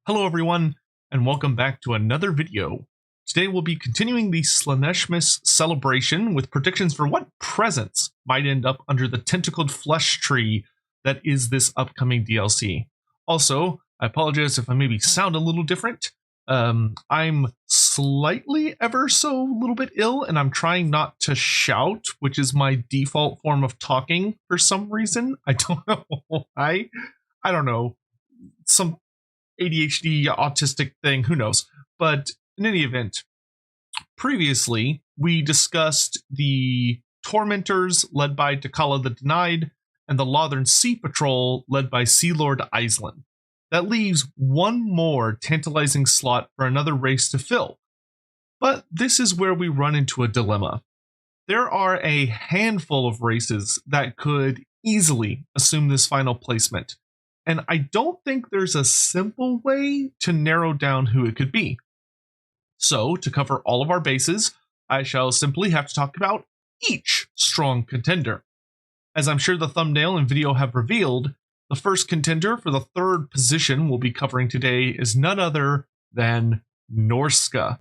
Hello everyone, and welcome back to another video. Today we'll be continuing the Slaanesh celebration with predictions for what presents might end up under the tentacled flesh tree that is this upcoming DLC. Also, I apologize if I maybe sound a little different. I'm slightly ever so a little bit ill, and I'm trying not to shout, which is my default form of talking for some reason. I don't know why. I don't know. Some ADHD, autistic thing, who knows. But in any event, previously we discussed the Tormentors led by Dakala the Denied and the Lothern Sea Patrol led by Sea Lord Iceland. That leaves one more tantalizing slot for another race to fill. But this is where we run into a dilemma. There are a handful of races that could easily assume this final placement. And I don't think there's a simple way to narrow down who it could be. So, to cover all of our bases, I shall simply have to talk about each strong contender. As I'm sure the thumbnail and video have revealed, the first contender for the third position we'll be covering today is none other than Norsca.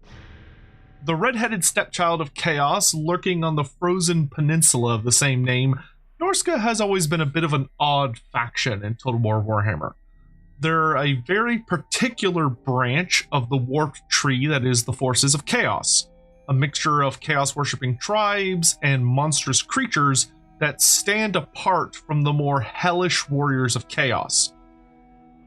The red-headed stepchild of chaos lurking on the frozen peninsula of the same name, Norsca has always been a bit of an odd faction in Total War Warhammer. They're a very particular branch of the warped tree that is the forces of chaos, a mixture of chaos-worshipping tribes and monstrous creatures that stand apart from the more hellish warriors of chaos.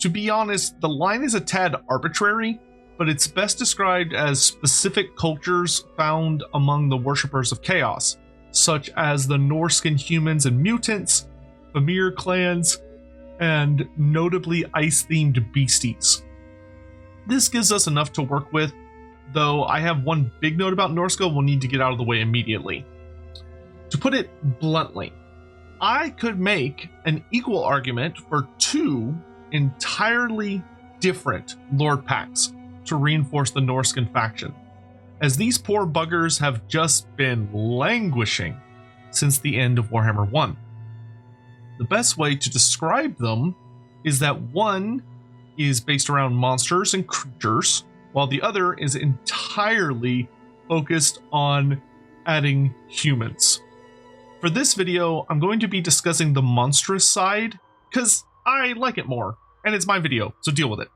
To be honest, the line is a tad arbitrary, but it's best described as specific cultures found among the worshippers of chaos, such as the Norscan humans and mutants, Fimir clans, and notably ice-themed beasties. This gives us enough to work with, though I have one big note about Norsca we'll need to get out of the way immediately. To put it bluntly, I could make an equal argument for two entirely different Lord packs to reinforce the Norscan faction, as these poor buggers have just been languishing since the end of Warhammer 1. The best way to describe them is that one is based around monsters and creatures, while the other is entirely focused on adding humans. For this video, I'm going to be discussing the monstrous side, because I like it more, and it's my video, so deal with it.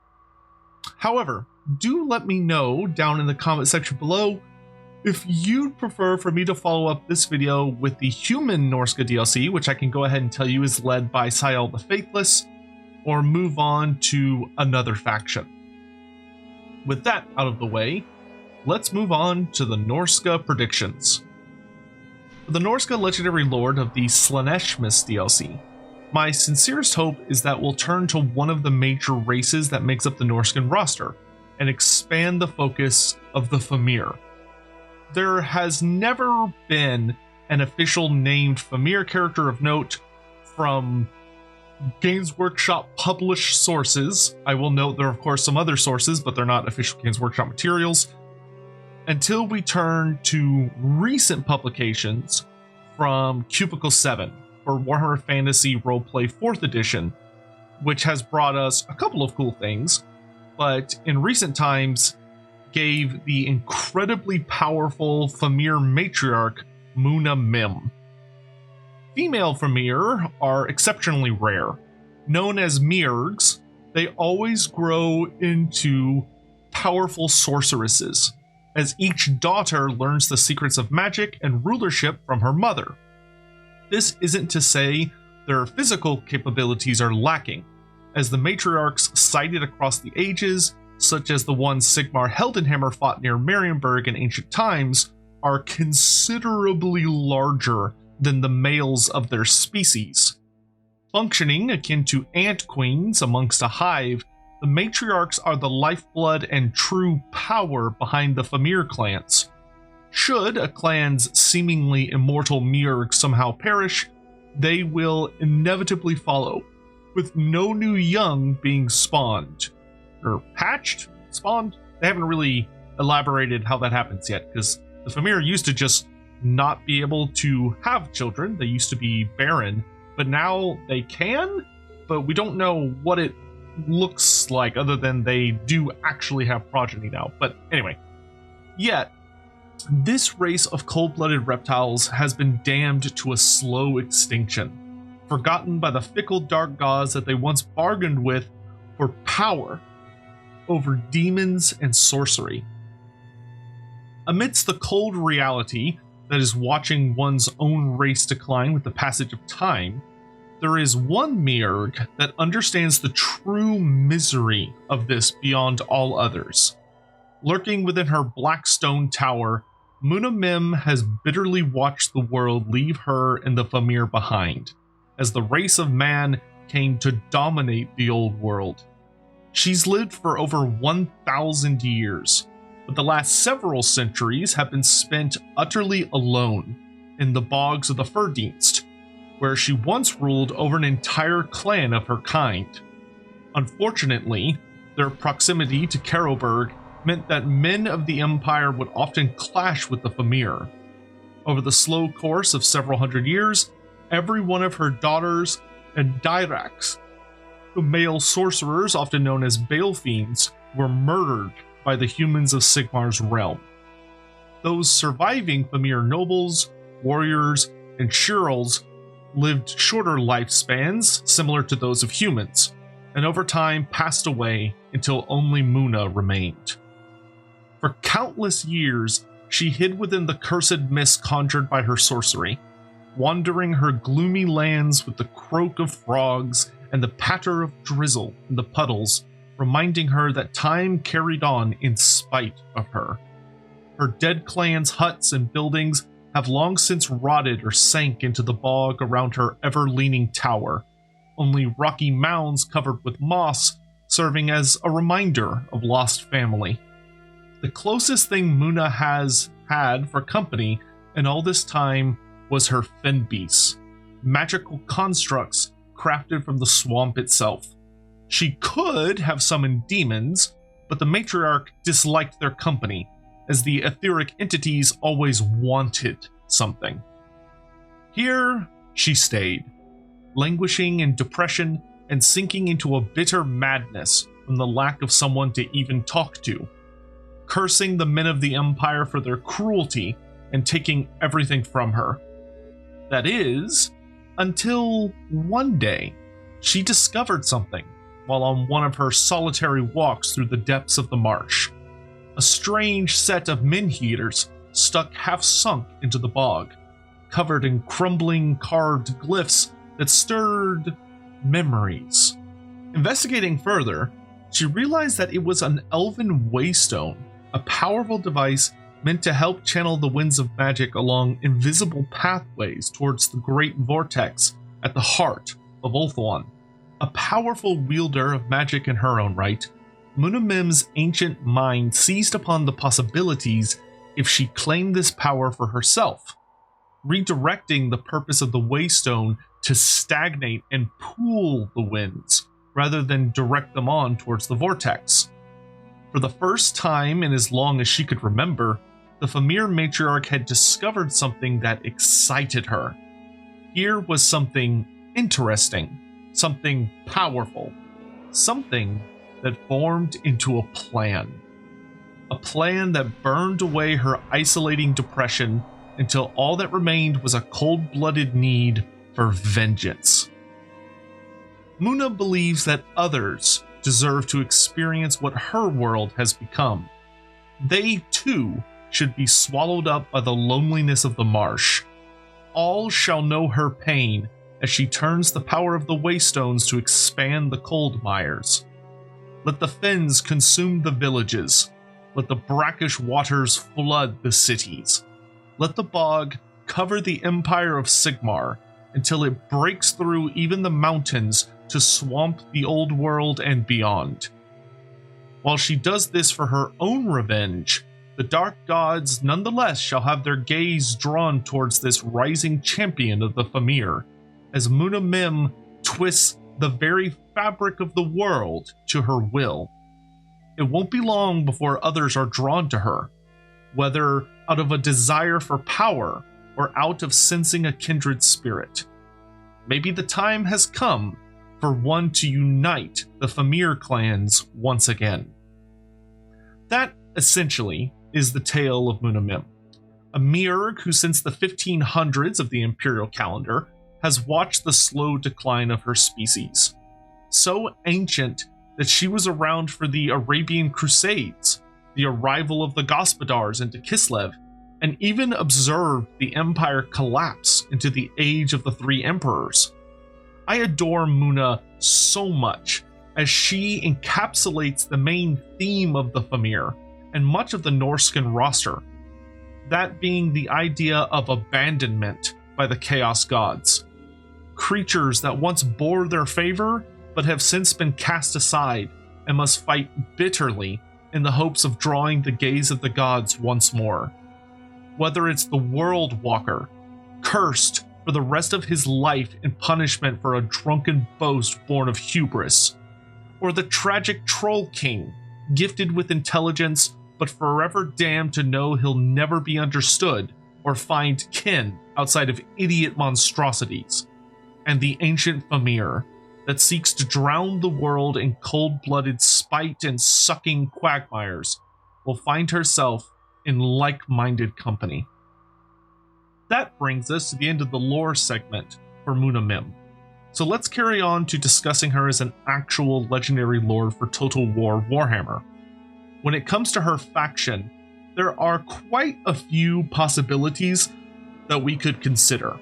However, do let me know down in the comment section below if you'd prefer for me to follow up this video with the human Norsca DLC, which I can go ahead and tell you is led by Syel the Faithless, or move on to another faction. With that out of the way, let's move on to the Norsca predictions. For the Norsca Legendary Lord of the Slaanesh DLC, my sincerest hope is that we'll turn to one of the major races that makes up the Norscan roster, and expand the focus of the Fimir. There has never been an official named Fimir character of note from Games Workshop published sources. I will note there are of course some other sources, but they're not official Games Workshop materials, until we turn to recent publications from Cubicle 7 for Warhammer Fantasy Roleplay 4th edition, which has brought us a couple of cool things, but in recent times gave the incredibly powerful Fimir matriarch Mòna Mimn. Female Fimir are exceptionally rare. Known as Mearghs, they always grow into powerful sorceresses, as each daughter learns the secrets of magic and rulership from her mother. This isn't to say their physical capabilities are lacking, as the matriarchs cited across the ages, such as the one Sigmar Heldenhammer fought near Marienburg in ancient times, are considerably larger than the males of their species. Functioning akin to ant queens amongst a hive, the matriarchs are the lifeblood and true power behind the Fimir clans. Should a clan's seemingly immortal Meargh somehow perish, they will inevitably follow, with no new young being spawned. Or hatched? Spawned? They haven't really elaborated how that happens yet, because the Fimir used to just not be able to have children. They used to be barren, but now they can, but we don't know what it looks like, other than they do actually have progeny now. But anyway, yet this race of cold-blooded reptiles has been damned to a slow extinction, forgotten by the fickle dark gods that they once bargained with for power over demons and sorcery. Amidst the cold reality that is watching one's own race decline with the passage of time, there is one Meargh that understands the true misery of this beyond all others. Lurking within her black stone tower, Mimn has bitterly watched the world leave her and the Fimir behind, as the race of man came to dominate the old world. She's lived for over 1,000 years, but the last several centuries have been spent utterly alone in the bogs of the Fenbeasts, where she once ruled over an entire clan of her kind. Unfortunately, their proximity to Carroburg meant that men of the Empire would often clash with the Fimir. Over the slow course of several hundred years, every one of her daughters and Diracs, the male sorcerers often known as Bale fiends, were murdered by the humans of Sigmar's realm. Those surviving Fimir nobles, warriors, and Shearls lived shorter lifespans similar to those of humans, and over time passed away until only Mòna remained. For countless years, she hid within the cursed mist conjured by her sorcery, wandering her gloomy lands with the croak of frogs and the patter of drizzle in the puddles, reminding her that time carried on in spite of her. Her dead clan's huts and buildings have long since rotted or sank into the bog around her ever-leaning tower, only rocky mounds covered with moss serving as a reminder of lost family. The closest thing Mòna has had for company in all this time was her Fenbeasts, magical constructs crafted from the swamp itself. She could have summoned demons, but the matriarch disliked their company, as the etheric entities always wanted something. Here she stayed, languishing in depression and sinking into a bitter madness from the lack of someone to even talk to, cursing the men of the Empire for their cruelty and taking everything from her. That is, until one day, she discovered something while on one of her solitary walks through the depths of the marsh. A strange set of min-heaters stuck half-sunk into the bog, covered in crumbling carved glyphs that stirred memories. Investigating further, she realized that it was an elven waystone, a powerful device meant to help channel the winds of magic along invisible pathways towards the great vortex at the heart of Ulthuan. A powerful wielder of magic in her own right, Mimn's ancient mind seized upon the possibilities if she claimed this power for herself, redirecting the purpose of the waystone to stagnate and pool the winds, rather than direct them on towards the vortex. For the first time in as long as she could remember, the Fimir matriarch had discovered something that excited her. Here was something interesting, something powerful, something that formed into a plan. A plan that burned away her isolating depression until all that remained was a cold-blooded need for vengeance. Mòna believes that others deserve to experience what her world has become. They, too, should be swallowed up by the loneliness of the marsh. All shall know her pain as she turns the power of the waystones to expand the cold mires. Let the fens consume the villages. Let the brackish waters flood the cities. Let the bog cover the empire of Sigmar until it breaks through even the mountains to swamp the old world and beyond. While she does this for her own revenge, the dark gods nonetheless shall have their gaze drawn towards this rising champion of the Fimir, as Mimn twists the very fabric of the world to her will. It won't be long before others are drawn to her, whether out of a desire for power or out of sensing a kindred spirit. Maybe the time has come for one to unite the Fimir clans once again. That, essentially, is the tale of Mimn, a Meargh who since the 1500s of the imperial calendar has watched the slow decline of her species. So ancient that she was around for the Arabian Crusades, the arrival of the Gospodars into Kislev, and even observed the empire collapse into the age of the Three Emperors. I adore Mòna so much, as she encapsulates the main theme of the Fimir and much of the Norscan roster, that being the idea of abandonment by the Chaos Gods. Creatures that once bore their favor, but have since been cast aside and must fight bitterly in the hopes of drawing the gaze of the gods once more. Whether it's the World Walker, cursed for the rest of his life in punishment for a drunken boast born of hubris, or the tragic Troll King, gifted with intelligence but forever damned to know he'll never be understood or find kin outside of idiot monstrosities, and the ancient Fimir that seeks to drown the world in cold-blooded spite and sucking quagmires will find herself in like-minded company. That brings us to the end of the lore segment for Mimn. So let's carry on to discussing her as an actual legendary lord for Total War Warhammer. When it comes to her faction, there are quite a few possibilities that we could consider.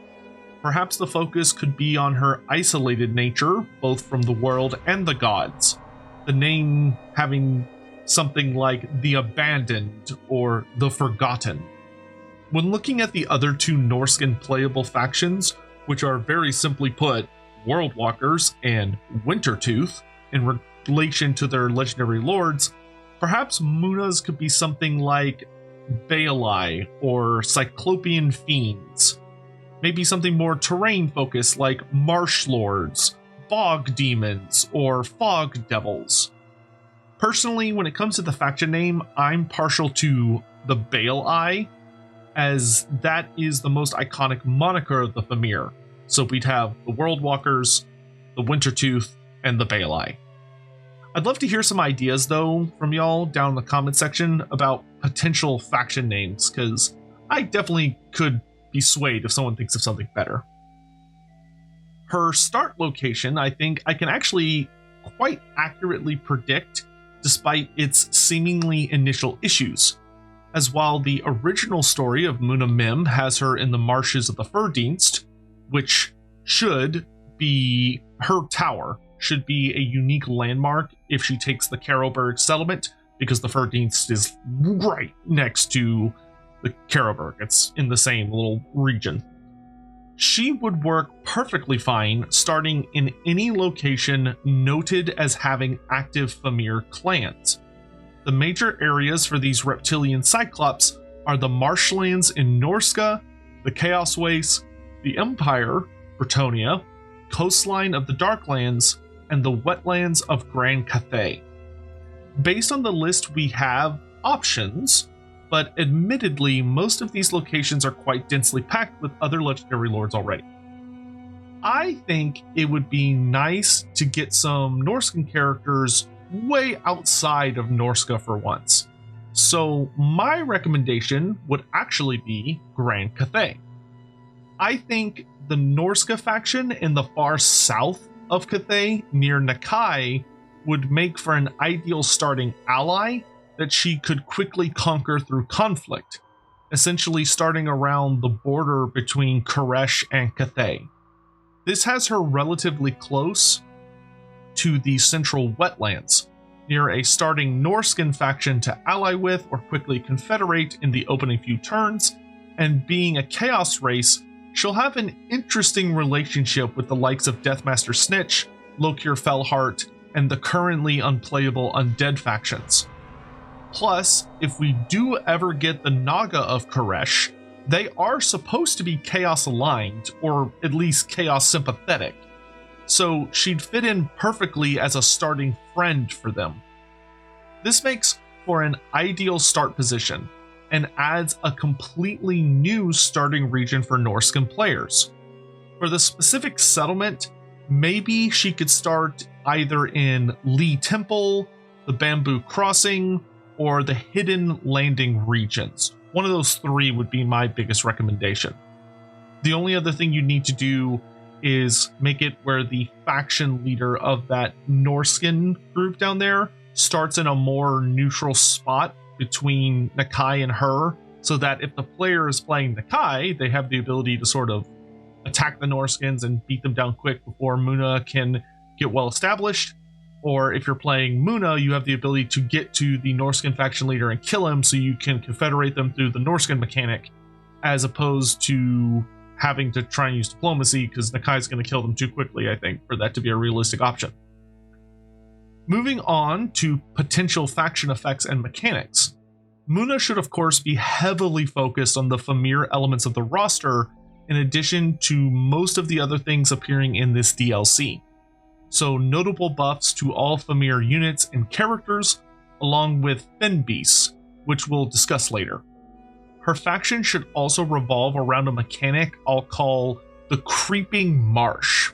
Perhaps the focus could be on her isolated nature, both from the world and the gods, the name having something like the Abandoned or the Forgotten. When looking at the other two Norscan playable factions, which are very simply put, World Walkers and Wintertooth, in relation to their legendary lords, perhaps Mòna's could be something like Bale or Cyclopean Fiends. Maybe something more terrain-focused like Marsh Lords, Bog Demons, or Fog Devils. Personally, when it comes to the faction name, I'm partial to the Bale, as that is the most iconic moniker of the Fimir. So we'd have the World Walkers, the Wintertooth, and the Bale. I'd love to hear some ideas, though, from y'all down in the comment section about potential faction names, because I definitely could be swayed if someone thinks of something better. Her start location, I think I can actually quite accurately predict, despite its seemingly initial issues. As while the original story of Mimn has her in the marshes of the Fenbeasts, which should be her tower, should be a unique landmark if she takes the Carroburg settlement, because the Fenbeasts is right next to the Carroburg. It's in the same little region. She would work perfectly fine starting in any location noted as having active Fimir clans. The major areas for these reptilian cyclops are the marshlands in Norsca, the Chaos Wastes, the Empire, Bretonnia, coastline of the Darklands, and the wetlands of Grand Cathay. Based on the list, we have options, but admittedly, most of these locations are quite densely packed with other legendary lords already. I think it would be nice to get some Norscan characters way outside of Norsca for once. So my recommendation would actually be Grand Cathay. I think the Norsca faction in the far south of Cathay, near Nakai, would make for an ideal starting ally that she could quickly conquer through conflict, essentially starting around the border between Curs'd and Cathay. This has her relatively close to the central wetlands, near a starting Norscan faction to ally with or quickly confederate in the opening few turns, and being a chaos race, she'll have an interesting relationship with the likes of Deathmaster Snitch, Lokir Fellheart, and the currently unplayable Undead factions. Plus, if we do ever get the Naga of Curs'd, they are supposed to be chaos aligned, or at least chaos sympathetic, so she'd fit in perfectly as a starting friend for them. This makes for an ideal start position, and adds a completely new starting region for Norscan players. For the specific settlement, maybe she could start either in Lee Temple, the Bamboo Crossing, or the Hidden Landing regions. One of those three would be my biggest recommendation. The only other thing you need to do is make it where the faction leader of that Norscan group down there starts in a more neutral spot between Nakai and her, so that if the player is playing Nakai, they have the ability to sort of attack the Norscans and beat them down quick before Mòna can get well established. Or if you're playing Mòna, you have the ability to get to the Norscan faction leader and kill him so you can confederate them through the Norscan mechanic, as opposed to having to try and use diplomacy, because Nakai's going to kill them too quickly, I think, for that to be a realistic option. Moving on to potential faction effects and mechanics. Mòna should of course be heavily focused on the Fimir elements of the roster, in addition to most of the other things appearing in this DLC. So notable buffs to all Fimir units and characters, along with Fenbeasts, which we'll discuss later. Her faction should also revolve around a mechanic I'll call the Creeping Marsh,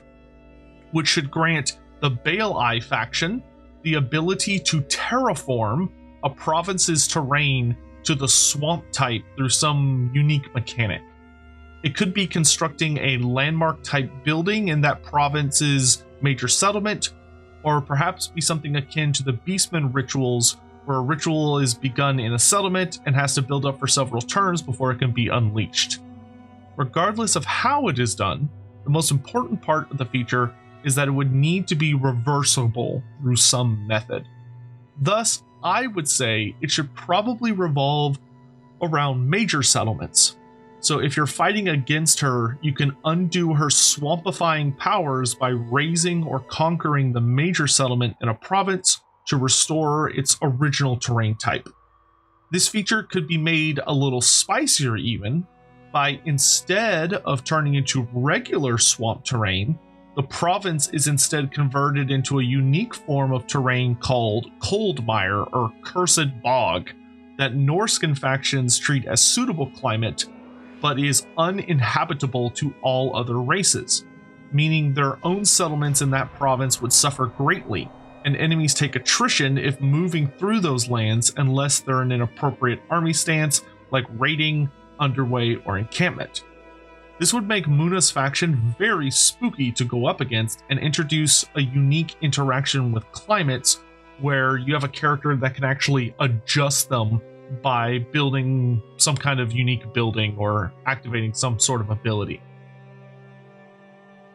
which should grant the Bale faction the ability to terraform a province's terrain to the swamp type through some unique mechanic. It could be constructing a landmark type building in that province's major settlement, or perhaps be something akin to the Beastmen rituals, where a ritual is begun in a settlement and has to build up for several turns before it can be unleashed. Regardless of how it is done, the most important part of the feature is that it would need to be reversible through some method. Thus, I would say it should probably revolve around major settlements. So if you're fighting against her, you can undo her swampifying powers by razing or conquering the major settlement in a province to restore its original terrain type. This feature could be made a little spicier even by, instead of turning into regular swamp terrain, the province is instead converted into a unique form of terrain called Coldmire or Curs'd Bog that Norscan factions treat as suitable climate, but is uninhabitable to all other races, meaning their own settlements in that province would suffer greatly, and enemies take attrition if moving through those lands unless they're in an appropriate army stance like raiding, underway, or encampment. This would make Mòna's faction very spooky to go up against and introduce a unique interaction with climates where you have a character that can actually adjust them by building some kind of unique building or activating some sort of ability.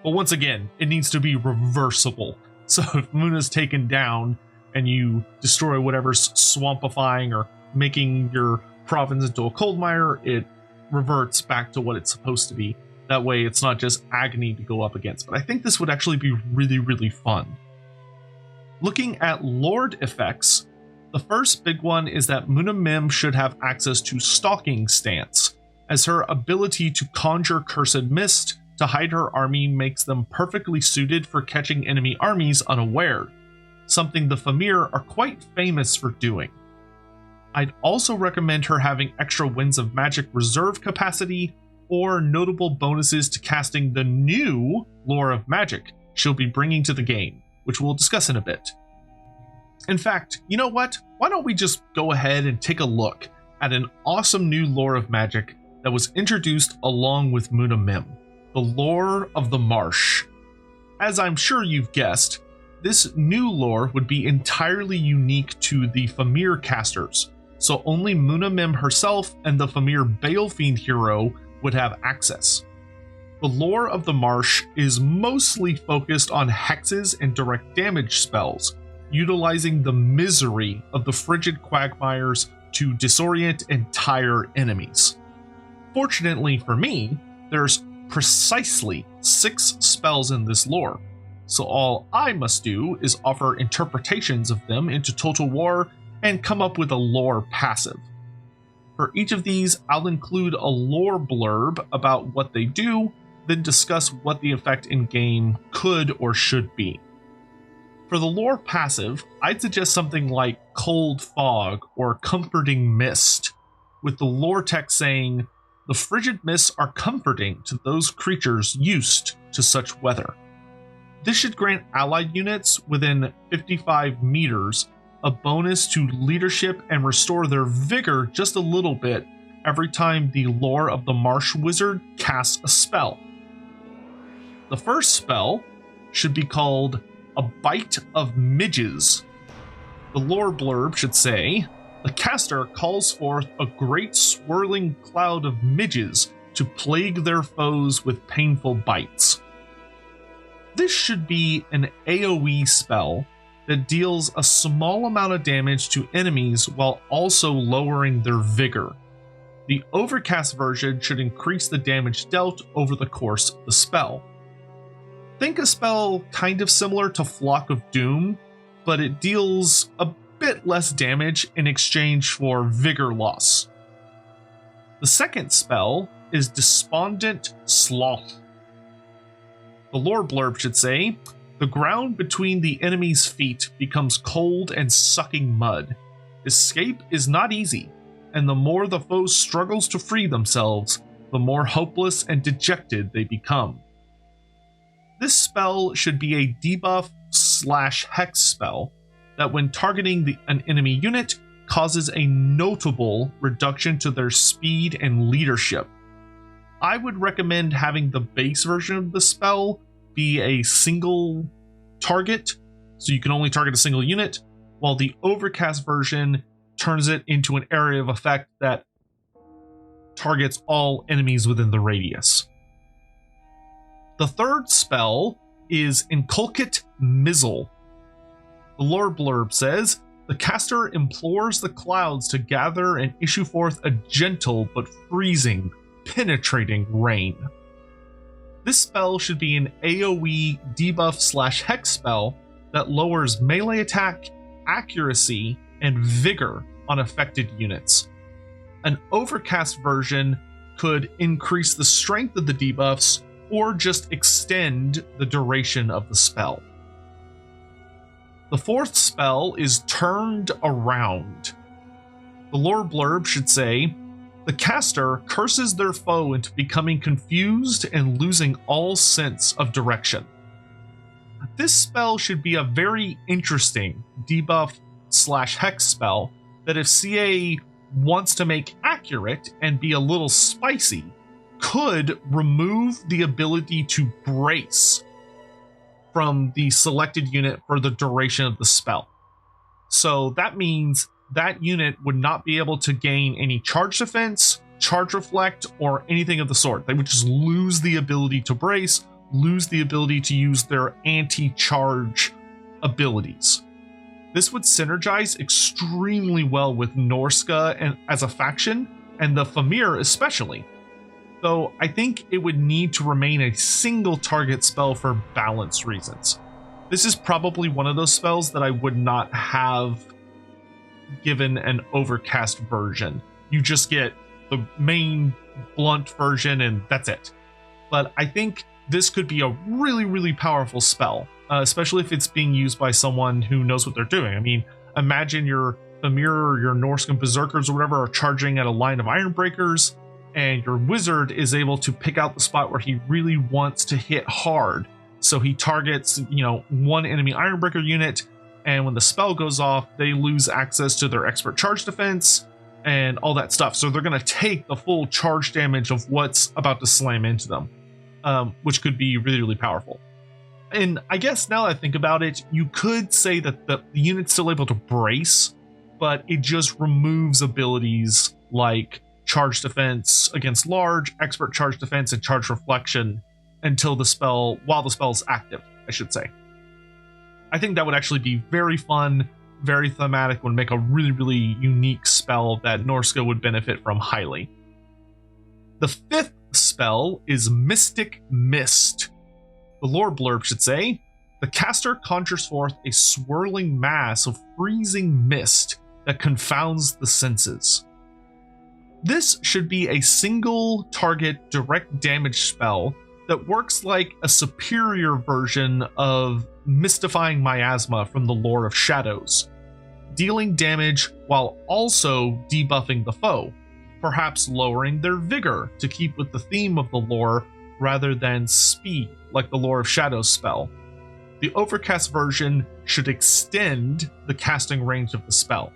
But once again, it needs to be reversible. So if Mòna's taken down and you destroy whatever's swampifying or making your province into a cold mire, it reverts back to what it's supposed to be. That way it's not just agony to go up against. But I think this would actually be really, really fun. Looking at Lord effects, the first big one is that Mimn should have access to Stalking Stance, as her ability to conjure Cursed Mist to hide her army makes them perfectly suited for catching enemy armies unaware, something the Fimir are quite famous for doing. I'd also recommend her having extra Winds of Magic reserve capacity or notable bonuses to casting the new Lore of Magic she'll be bringing to the game, which we'll discuss in a bit. In fact, you know what? Why don't we just go ahead and take a look at an awesome new Lore of Magic that was introduced along with Mimn, the Lore of the Marsh. As I'm sure you've guessed, this new lore would be entirely unique to the Fimir casters, so only Mimn herself and the Fimir Balefiend hero would have access. The Lore of the Marsh is mostly focused on hexes and direct damage spells, utilizing the misery of the frigid quagmires to disorient and tire enemies. Fortunately for me, there's precisely 6 spells in this lore, so all I must do is offer interpretations of them into Total War and come up with a lore passive. For each of these, I'll include a lore blurb about what they do, then discuss what the effect in game could or should be. For the lore passive, I'd suggest something like Cold Fog or Comforting Mist, with the lore text saying, "The frigid mists are comforting to those creatures used to such weather." This should grant allied units within 55 meters a bonus to leadership and restore their vigor just a little bit every time the Lore of the Marsh wizard casts a spell. The first spell should be called A Bite of Midges. The lore blurb should say, the caster calls forth a great swirling cloud of midges to plague their foes with painful bites. This should be an AoE spell that deals a small amount of damage to enemies while also lowering their vigor. The Overcast version should increase the damage dealt over the course of the spell. Think a spell kind of similar to Flock of Doom, but it deals a bit less damage in exchange for vigor loss. The second spell is Despondent Sloth. The lore blurb should say, the ground between the enemy's feet becomes cold and sucking mud. Escape is not easy, and the more the foe struggles to free themselves, the more hopeless and dejected they become. This spell should be a debuff/hex spell that when targeting an enemy unit causes a notable reduction to their speed and leadership. I would recommend having the base version of the spell be a single target, so you can only target a single unit, while the Overcast version turns it into an area of effect that targets all enemies within the radius. The third spell is Inculcate Mizzle. The lore blurb says, the caster implores the clouds to gather and issue forth a gentle but freezing, penetrating rain. This spell should be an AoE debuff/hex spell that lowers melee attack, accuracy, and vigor on affected units. An Overcast version could increase the strength of the debuffs or just extend the duration of the spell. The fourth spell is Turned Around. The lore blurb should say, the caster curses their foe into becoming confused and losing all sense of direction. This spell should be a very interesting debuff/hex spell that if CA wants to make accurate and be a little spicy, could remove the ability to brace from the selected unit for the duration of the spell. So that means that unit would not be able to gain any charge defense, charge reflect, or anything of the sort. They would just lose the ability to brace, lose the ability to use their anti-charge abilities. This would synergize extremely well with Norsca and as a faction, and the Fimir especially. Though I think it would need to remain a single target spell for balance reasons. This is probably one of those spells that I would not have given an Overcast version. You just get the main blunt version and that's it. But I think this could be a really, really powerful spell, especially if it's being used by someone who knows what they're doing. I mean, imagine your Fimir or your Norscan berserkers or whatever are charging at a line of Ironbreakers, and your wizard is able to pick out the spot where he really wants to hit hard. So he targets, one enemy Ironbreaker unit, and when the spell goes off, they lose access to their expert charge defense and all that stuff. So they're going to take the full charge damage of what's about to slam into them, which could be really, really powerful. And I guess now that I think about it, you could say that the unit's still able to brace, but it just removes abilities like charge defense against large, expert charge defense, and charge reflection while the spell is active, I should say. I think that would actually be very fun, very thematic, would make a really, really unique spell that Norsca would benefit from highly. The fifth spell is Mystic Mist. The lore blurb should say, the caster conjures forth a swirling mass of freezing mist that confounds the senses. This should be a single target direct damage spell that works like a superior version of Mystifying Miasma from the Lore of Shadows, dealing damage while also debuffing the foe, perhaps lowering their vigor to keep with the theme of the lore rather than speed like the Lore of Shadows spell. the overcast version should extend the casting range of the spell.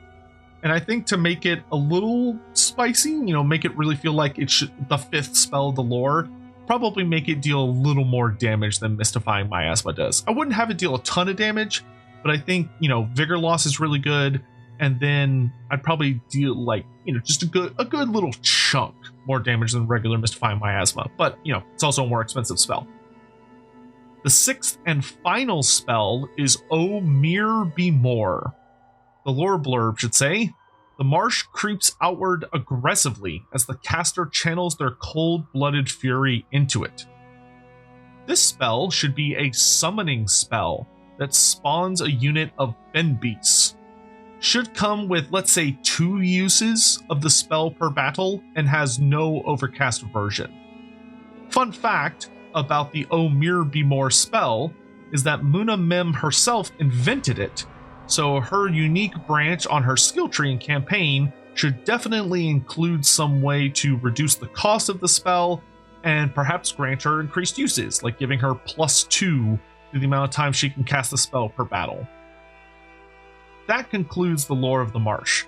And I think to make it a little spicy, make it really feel like it should, the 5th spell of the lore, probably make it deal a little more damage than Mystifying Miasma does. I wouldn't have it deal a ton of damage, but I think, Vigor Loss is really good. And then I'd probably deal just a good little chunk more damage than regular Mystifying Miasma. But, it's also a more expensive spell. The 6th and final spell is O Mir Be More. The lore blurb should say, the marsh creeps outward aggressively as the caster channels their cold-blooded fury into it. This spell should be a summoning spell that spawns a unit of Fenbeasts. Should come with, let's say, 2 uses of the spell per battle and has no overcast version. Fun fact about the O Mir Be More spell is that Mimn herself invented it. So her unique branch on her skill tree and campaign should definitely include some way to reduce the cost of the spell and perhaps grant her increased uses, like giving her +2 to the amount of time she can cast the spell per battle. That concludes the lore of the Marsh.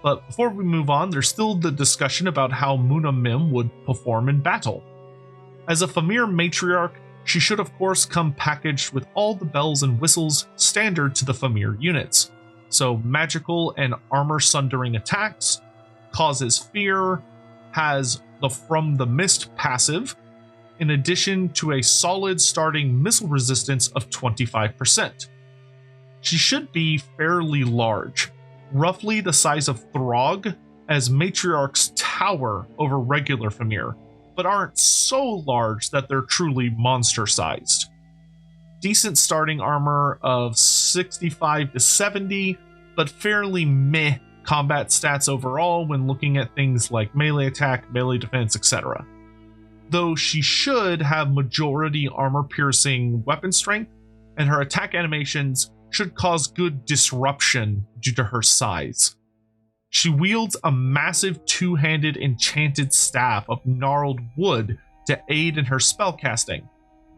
But before we move on, there's still the discussion about how Mimn would perform in battle. As a Fimir matriarch, she should of course come packaged with all the bells and whistles standard to the Fimir units. So magical and armor sundering attacks, causes fear, has the From the Mist passive, in addition to a solid starting missile resistance of 25%. She should be fairly large, roughly the size of Throg, as matriarchs tower over regular Fimir, but aren't so large that they're truly monster-sized. Decent starting armor of 65 to 70, but fairly meh combat stats overall when looking at things like melee attack, melee defense, etc. Though she should have majority armor-piercing weapon strength, and her attack animations should cause good disruption due to her size. She wields a massive 2-handed enchanted staff of gnarled wood to aid in her spellcasting,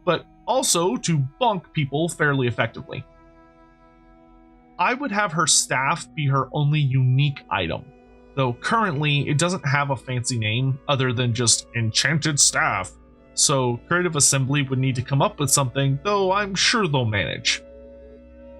but also to bonk people fairly effectively. I would have her staff be her only unique item, though currently it doesn't have a fancy name other than just Enchanted Staff, so Creative Assembly would need to come up with something, though I'm sure they'll manage.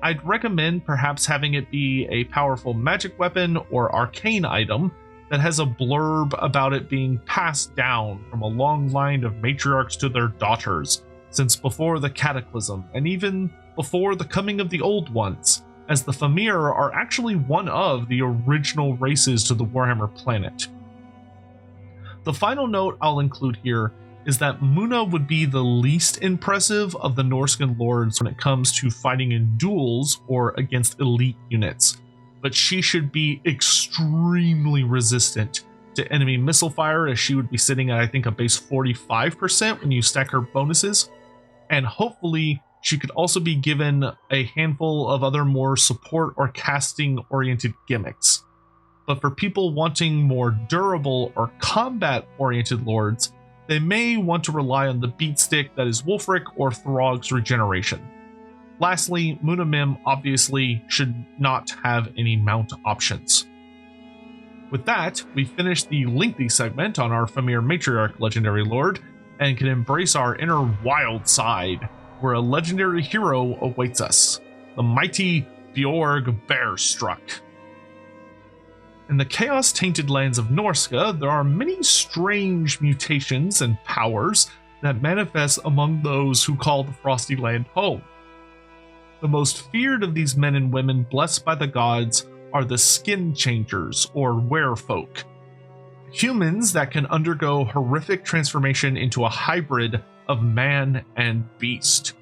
I'd recommend perhaps having it be a powerful magic weapon or arcane item that has a blurb about it being passed down from a long line of matriarchs to their daughters since before the Cataclysm and even before the coming of the Old Ones, as the Fimir are actually one of the original races to the Warhammer planet. The final note I'll include here is that Mòna would be the least impressive of the Norscan lords when it comes to fighting in duels or against elite units, but she should be extremely resistant to enemy missile fire, as she would be sitting at I think a base 45% when you stack her bonuses, and hopefully she could also be given a handful of other more support or casting oriented gimmicks. But for people wanting more durable or combat oriented lords, they may want to rely on the beat stick that is Wulfric or Throg's regeneration. Lastly, Mimn obviously should not have any mount options. With that, we finish the lengthy segment on our Fimir Matriarch Legendary Lord and can embrace our inner wild side, where a legendary hero awaits us, the mighty Beorg Bearstruck. In the chaos-tainted lands of Norsca, there are many strange mutations and powers that manifest among those who call the Frosty Land home. The most feared of these men and women blessed by the gods are the Skin Changers, or Werefolk. Humans that can undergo horrific transformation into a hybrid of man and beast.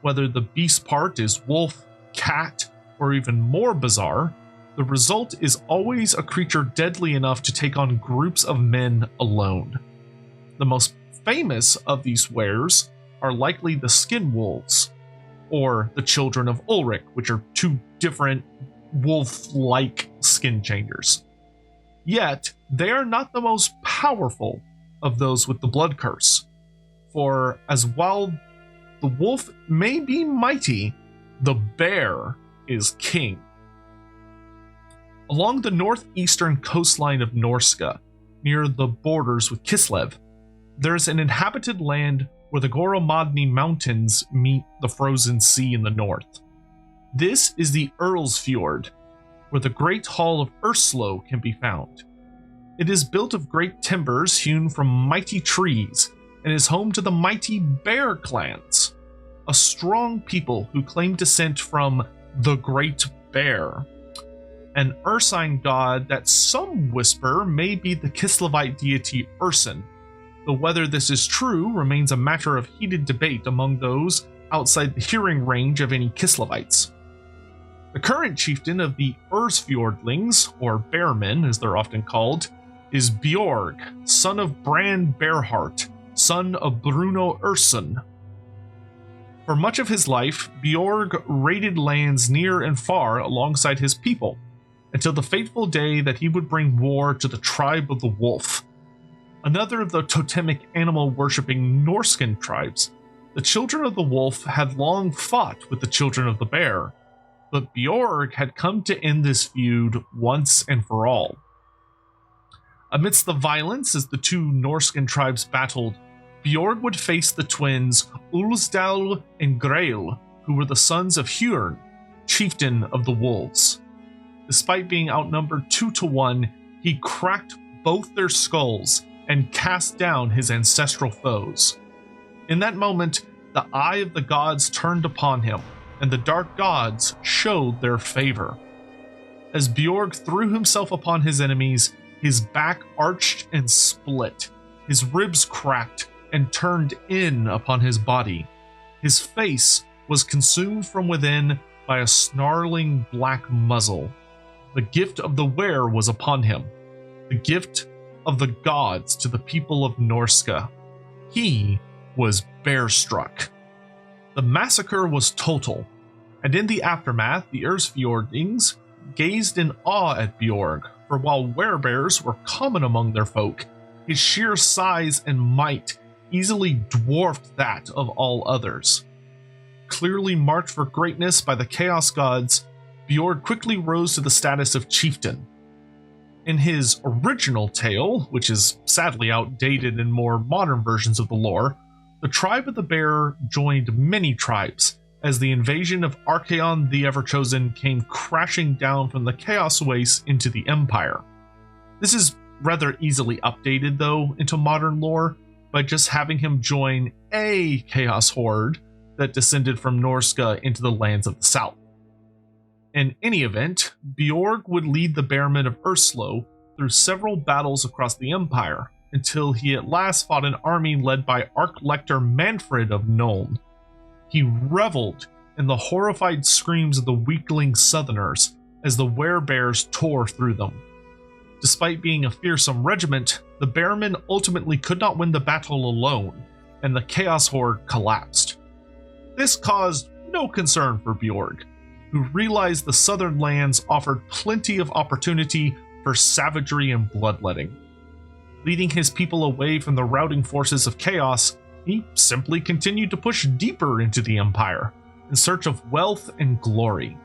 Whether the beast part is wolf, cat, or even more bizarre, the result is always a creature deadly enough to take on groups of men alone. The most famous of these wares are likely the Skin Wolves, or the Children of Ulrich, which are 2 different wolf-like skin changers. Yet, they are not the most powerful of those with the blood curse, for as while The wolf may be mighty, the bear is king. Along the northeastern coastline of Norsca, near the borders with Kislev, there is an inhabited land where the Goromadni Mountains meet the frozen sea in the north. This is the Earl's Fjord, where the Great Hall of Urslo can be found. It is built of great timbers hewn from mighty trees and is home to the mighty Bear clans, a strong people who claim descent from the Great Bear, an Ursine god that some whisper may be the Kislevite deity Ursin, though whether this is true remains a matter of heated debate among those outside the hearing range of any Kislevites. The current chieftain of the Ursfjordlings, or Bearmen as they're often called, is Beorg, son of Bran Bearheart, son of Bruno Ursin. For much of his life, Beorg raided lands near and far alongside his people, until the fateful day that he would bring war to the tribe of the wolf. Another of the totemic animal-worshipping Norscan tribes, the children of the wolf had long fought with the children of the bear, but Beorg had come to end this feud once and for all. Amidst the violence as the two Norscan tribes battled, Beorg would face the twins Ulsdal and Grail, who were the sons of Hjörn, chieftain of the wolves. Despite being outnumbered 2-1, he cracked both their skulls and cast down his ancestral foes. In that moment, the eye of the gods turned upon him, and the dark gods showed their favor. As Beorg threw himself upon his enemies, his back arched and split, his ribs cracked and turned in upon his body. His face was consumed from within by a snarling black muzzle. The gift of the were was upon him, the gift of the gods to the people of Norsca. He was Bearstruck. The massacre was total, and in the aftermath, the Ursfjordlings gazed in awe at Beorg, for while werebears were common among their folk, his sheer size and might easily dwarfed that of all others. Clearly marked for greatness by the Chaos Gods, Beorg quickly rose to the status of chieftain. In his original tale, which is sadly outdated in more modern versions of the lore, the tribe of the bear joined many tribes as the invasion of Archaon the Everchosen came crashing down from the Chaos Wastes into the Empire. This is rather easily updated, though, into modern lore by just having him join a Chaos Horde that descended from Norsca into the lands of the south. In any event, Beorg would lead the Bearmen of Urslo through several battles across the Empire, until he at last fought an army led by Archlector Manfred of Nuln. He reveled in the horrified screams of the weakling Southerners as the Werebears tore through them. Despite being a fearsome regiment, the Bearmen ultimately could not win the battle alone, and the Chaos Horde collapsed. This caused no concern for Beorg, who realized the southern lands offered plenty of opportunity for savagery and bloodletting. Leading his people away from the routing forces of chaos, he simply continued to push deeper into the Empire, in search of wealth and glory.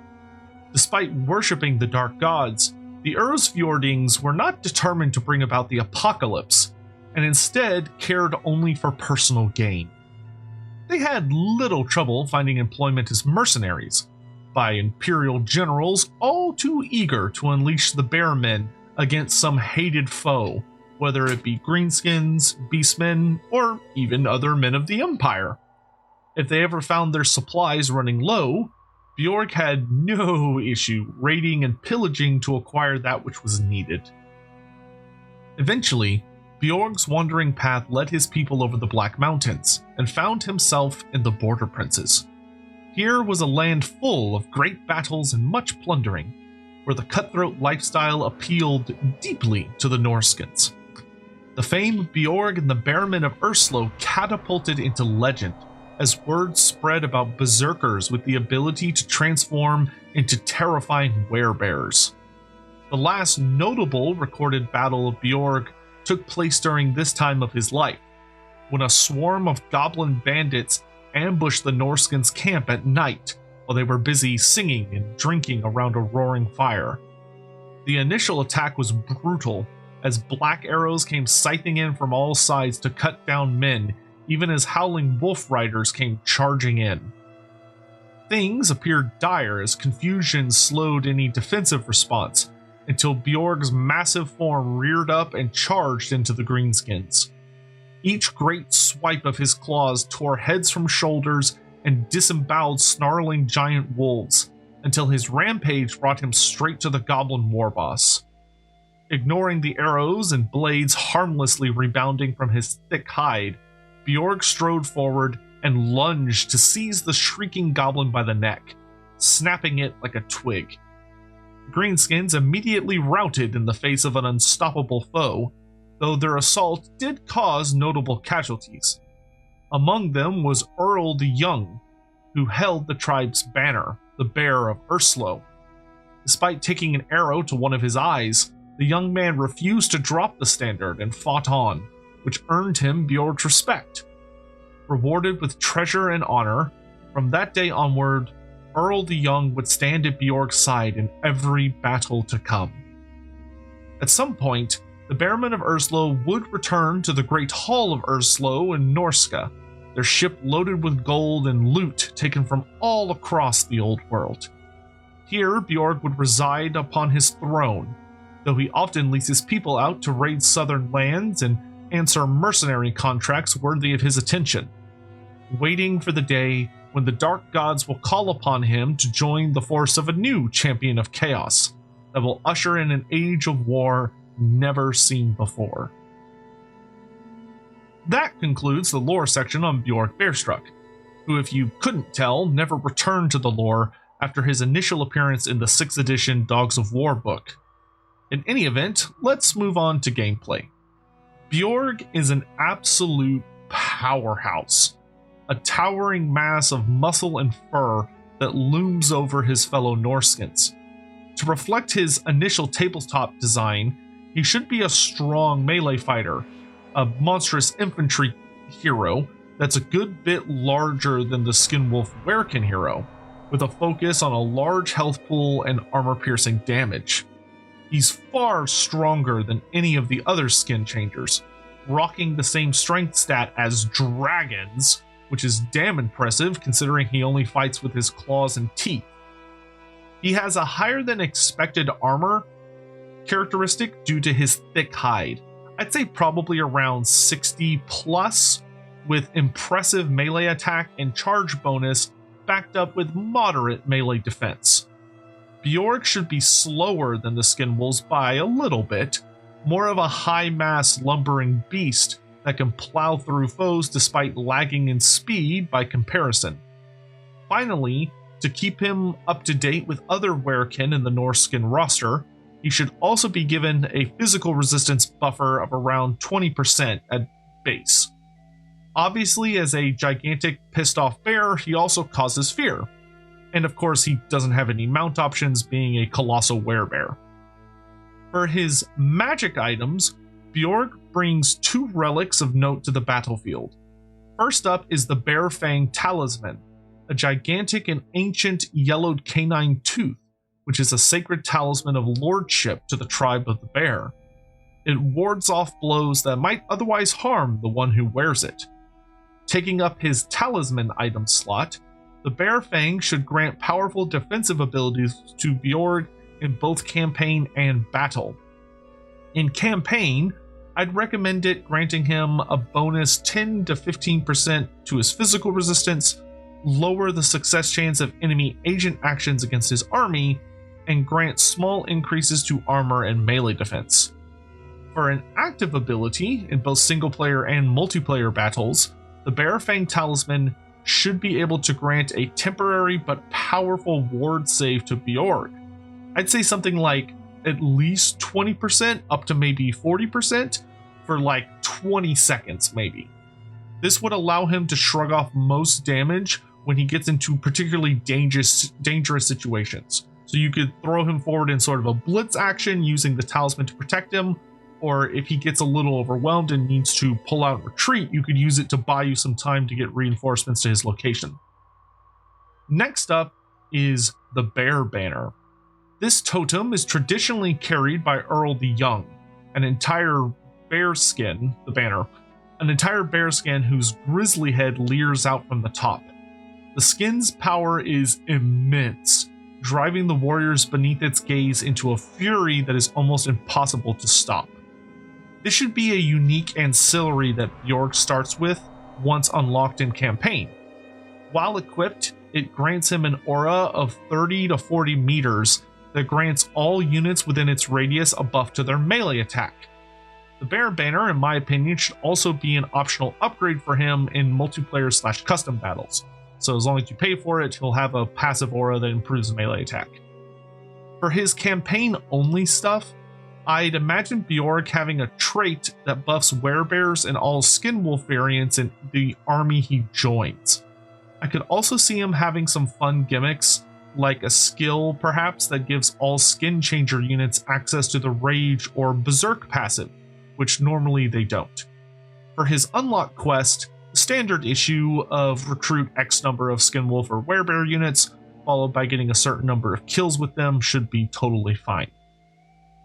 Despite worshipping the dark gods, the Ursfjordlings were not determined to bring about the apocalypse, and instead cared only for personal gain. They had little trouble finding employment as mercenaries, by Imperial generals all too eager to unleash the Bearmen against some hated foe, whether it be greenskins, beastmen, or even other men of the Empire. If they ever found their supplies running low, Beorg had no issue raiding and pillaging to acquire that which was needed. Eventually, Beorg's wandering path led his people over the Black Mountains, and found himself in the Border Princes. Here was a land full of great battles and much plundering, where the cutthroat lifestyle appealed deeply to the Norscans. The fame of Beorg and the Bearmen of Urslo catapulted into legend, as word spread about berserkers with the ability to transform into terrifying werebears. The last notable recorded battle of Beorg took place during this time of his life, when a swarm of goblin bandits ambushed the Norscan's camp at night while they were busy singing and drinking around a roaring fire. The initial attack was brutal, as black arrows came scything in from all sides to cut down men, even as howling wolf riders came charging in. Things appeared dire as confusion slowed any defensive response, until Beorg's massive form reared up and charged into the greenskins. Each great swipe of his claws tore heads from shoulders and disemboweled snarling giant wolves, until his rampage brought him straight to the goblin warboss. Ignoring the arrows and blades harmlessly rebounding from his thick hide, Beorg strode forward and lunged to seize the shrieking goblin by the neck, snapping it like a twig. The greenskins immediately routed in the face of an unstoppable foe, though their assault did cause notable casualties. Among them was Earl the Young, who held the tribe's banner, the Bear of Urslo. Despite taking an arrow to one of his eyes, the young man refused to drop the standard and fought on, which earned him Beorg's respect. Rewarded with treasure and honor, from that day onward, Earl the Young would stand at Beorg's side in every battle to come. At some point, the Bearmen of Urslo would return to the Great Hall of Urslo in Norsca, their ship loaded with gold and loot taken from all across the old world. Here, Beorg would reside upon his throne, though he often leads his people out to raid southern lands and answer mercenary contracts worthy of his attention, waiting for the day when the dark gods will call upon him to join the force of a new champion of chaos that will usher in an age of war never seen before. That concludes the lore section on Beorg Bearstruck, who, if you couldn't tell, never returned to the lore after his initial appearance in the 6th edition Dogs of War book. In any event, let's move on to gameplay. Beorg is an absolute powerhouse, a towering mass of muscle and fur that looms over his fellow Norskans. To reflect his initial tabletop design, he should be a strong melee fighter, a monstrous infantry hero that's a good bit larger than the Skinwolf Werekin hero, with a focus on a large health pool and armor-piercing damage. He's far stronger than any of the other skin changers, rocking the same strength stat as dragons, which is damn impressive considering he only fights with his claws and teeth. He has a higher than expected armor characteristic due to his thick hide. I'd say probably around 60 plus, with impressive melee attack and charge bonus backed up with moderate melee defense. Beorg should be slower than the Skinwolves by a little bit, more of a high-mass lumbering beast that can plow through foes despite lagging in speed by comparison. Finally, to keep him up to date with other Werekin in the Norscan roster, he should also be given a physical resistance buffer of around 20% at base. Obviously, as a gigantic pissed-off bear, he also causes fear. And of course, he doesn't have any mount options, being a colossal werebear. For his magic items, Beorg brings 2 relics of note to the battlefield. First up is the Bear Fang Talisman, a gigantic and ancient yellowed canine tooth, which is a sacred talisman of lordship to the tribe of the bear. It wards off blows that might otherwise harm the one who wears it. Taking up his talisman item slot, the Bear Fang should grant powerful defensive abilities to Beorg in both campaign and battle. In campaign, I'd recommend it granting him a bonus 10 to 15% to his physical resistance, lower the success chance of enemy agent actions against his army, and grant small increases to armor and melee defense. For an active ability in both single-player and multiplayer battles, the Bear Fang Talisman should be able to grant a temporary but powerful ward save to Beorg. I'd say something like at least 20% up to maybe 40% for like 20 seconds maybe. This would allow him to shrug off most damage when he gets into particularly dangerous situations. So you could throw him forward in sort of a blitz action using the talisman to protect him, or if he gets a little overwhelmed and needs to pull out and retreat, you could use it to buy you some time to get reinforcements to his location. Next up is the Bear Banner. This totem is traditionally carried by Earl the Young, an entire bear skin, the banner, an entire bear skin whose grizzly head leers out from the top. The skin's power is immense, driving the warriors beneath its gaze into a fury that is almost impossible to stop. This should be a unique ancillary that Beorg starts with once unlocked in campaign. While equipped, it grants him an aura of 30 to 40 meters that grants all units within its radius a buff to their melee attack. The Bear Banner, in my opinion, should also be an optional upgrade for him in multiplayer/custom battles. So as long as you pay for it, he'll have a passive aura that improves melee attack. For his campaign-only stuff, I'd imagine Beorg having a trait that buffs Werebears and all Skinwolf variants in the army he joins. I could also see him having some fun gimmicks, like a skill perhaps that gives all Skin Changer units access to the Rage or Berserk passive, which normally they don't. For his unlock quest, the standard issue of recruit X number of Skinwolf or Werebear units, followed by getting a certain number of kills with them, should be totally fine.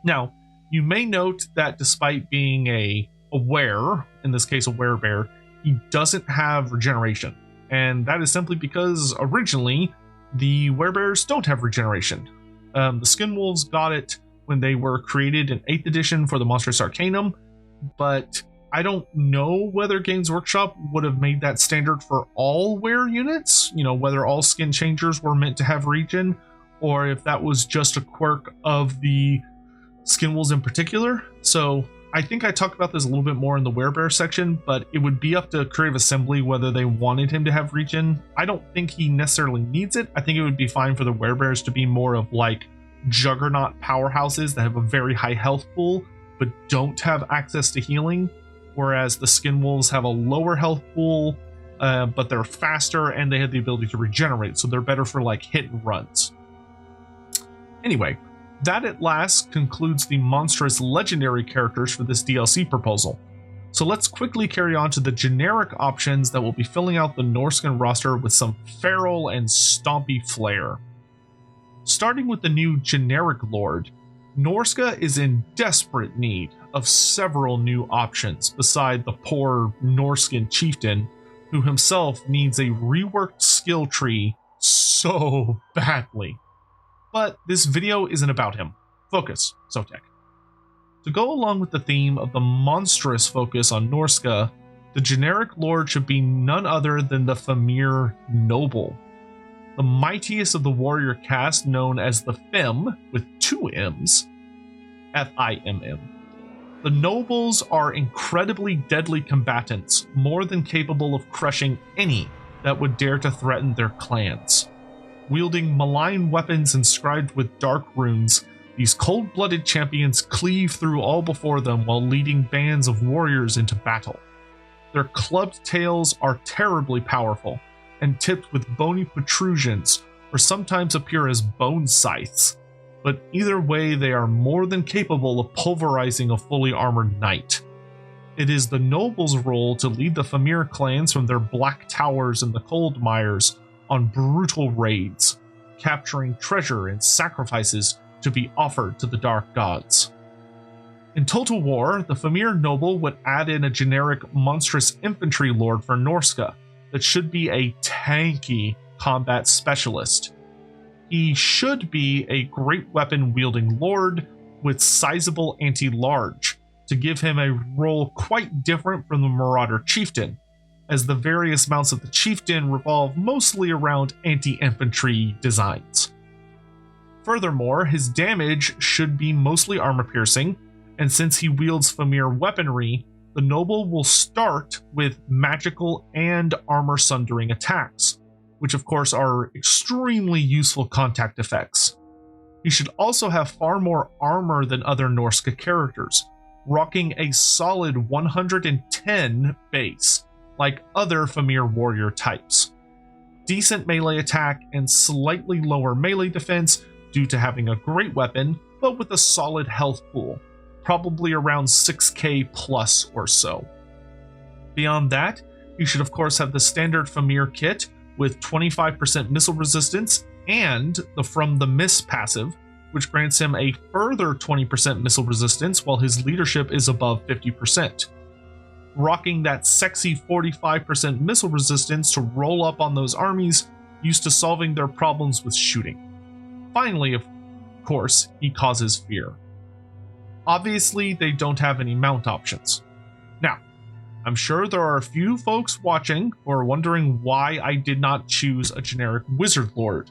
Now, you may note that despite being a were, in this case a Werebear, he doesn't have regeneration. And that is simply because originally the Werebears don't have regeneration. The Skinwolves got it when they were created in 8th edition for the Monstrous Arcanum, but I don't know whether Games Workshop would have made that standard for all Were units, whether all Skin Changers were meant to have regen, or if that was just a quirk of the Skinwolves in particular. So I think I talked about this a little bit more in the Werebear section, but it would be up to Creative Assembly whether they wanted him to have regen. I don't think he necessarily needs it. I think it would be fine for the Werebears to be more of like juggernaut powerhouses that have a very high health pool, but don't have access to healing, whereas the Skinwolves have a lower health pool, but they're faster and they have the ability to regenerate, so they're better for like hit and runs. Anyway, that at last concludes the monstrous legendary characters for this DLC proposal. So let's quickly carry on to the generic options that will be filling out the Norscan roster with some feral and stompy flair. Starting with the new generic lord, Norsca is in desperate need of several new options beside the poor Norscan chieftain, who himself needs a reworked skill tree so badly. But this video isn't about him. Focus, Sotek. To go along with the theme of the monstrous focus on Norsca, the generic lord should be none other than the Fimir Noble, the mightiest of the warrior caste known as the Fim, with 2 M's, F-I-M-M. The nobles are incredibly deadly combatants, more than capable of crushing any that would dare to threaten their clans. Wielding malign weapons inscribed with dark runes, these cold-blooded champions cleave through all before them while leading bands of warriors into battle. Their clubbed tails are terribly powerful, and tipped with bony protrusions, or sometimes appear as bone scythes, but either way they are more than capable of pulverizing a fully armored knight. It is the noble's role to lead the Fimir clans from their black towers in the cold mires on brutal raids, capturing treasure and sacrifices to be offered to the dark gods. In Total War, the Fimir noble would add in a generic monstrous infantry lord for Norsca that should be a tanky combat specialist. He should be a great weapon wielding lord with sizable anti-large to give him a role quite different from the Marauder Chieftain, as the various mounts of the Chieftain revolve mostly around anti-infantry designs. Furthermore, his damage should be mostly armor-piercing, and since he wields Fimir weaponry, the noble will start with magical and armor-sundering attacks, which of course are extremely useful contact effects. He should also have far more armor than other Norsca characters, rocking a solid 110 base, like other Fimir warrior types. Decent melee attack and slightly lower melee defense due to having a great weapon, but with a solid health pool, probably around 6k plus or so. Beyond that, you should of course have the standard Fimir kit with 25% missile resistance and the From the Mist passive, which grants him a further 20% missile resistance while his leadership is above 50%. Rocking that sexy 45% missile resistance to roll up on those armies used to solving their problems with shooting. Finally, of course, he causes fear. Obviously, they don't have any mount options. Now, I'm sure there are a few folks watching who are wondering why I did not choose a generic Wizard Lord.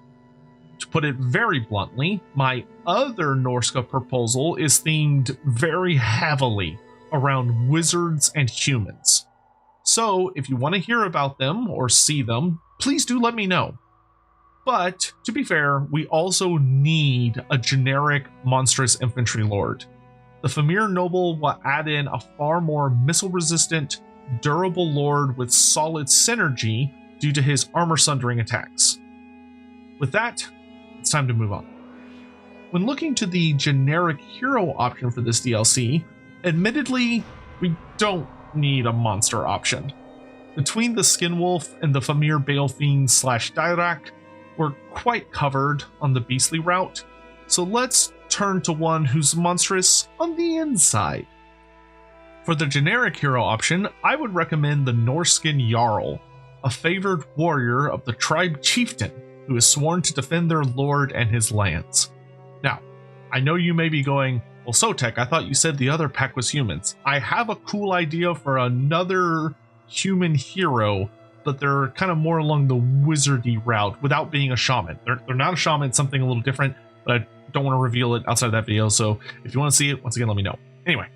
To put it very bluntly, my other Norsca proposal is themed very heavily around wizards and humans. So if you want to hear about them or see them, please do let me know. But to be fair, we also need a generic monstrous infantry lord. The Fimir Noble will add in a far more missile resistant, durable lord with solid synergy due to his armor sundering attacks. With that, it's time to move on. When looking to the generic hero option for this DLC, admittedly, we don't need a monster option. Between the Skinwolf and the Fimir Balefiend / Dirac, we're quite covered on the beastly route, so let's turn to one who's monstrous on the inside. For the generic hero option, I would recommend the Norscan Jarl, a favored warrior of the tribe chieftain who is sworn to defend their lord and his lands. Now, I know you may be going, well, Sotek, I thought you said the other pack was humans. I have a cool idea for another human hero, but they're kind of more along the wizardy route without being a shaman. They're not a shaman, it's something a little different, but I don't want to reveal it outside of that video, so if you want to see it, once again, let me know. Anyway,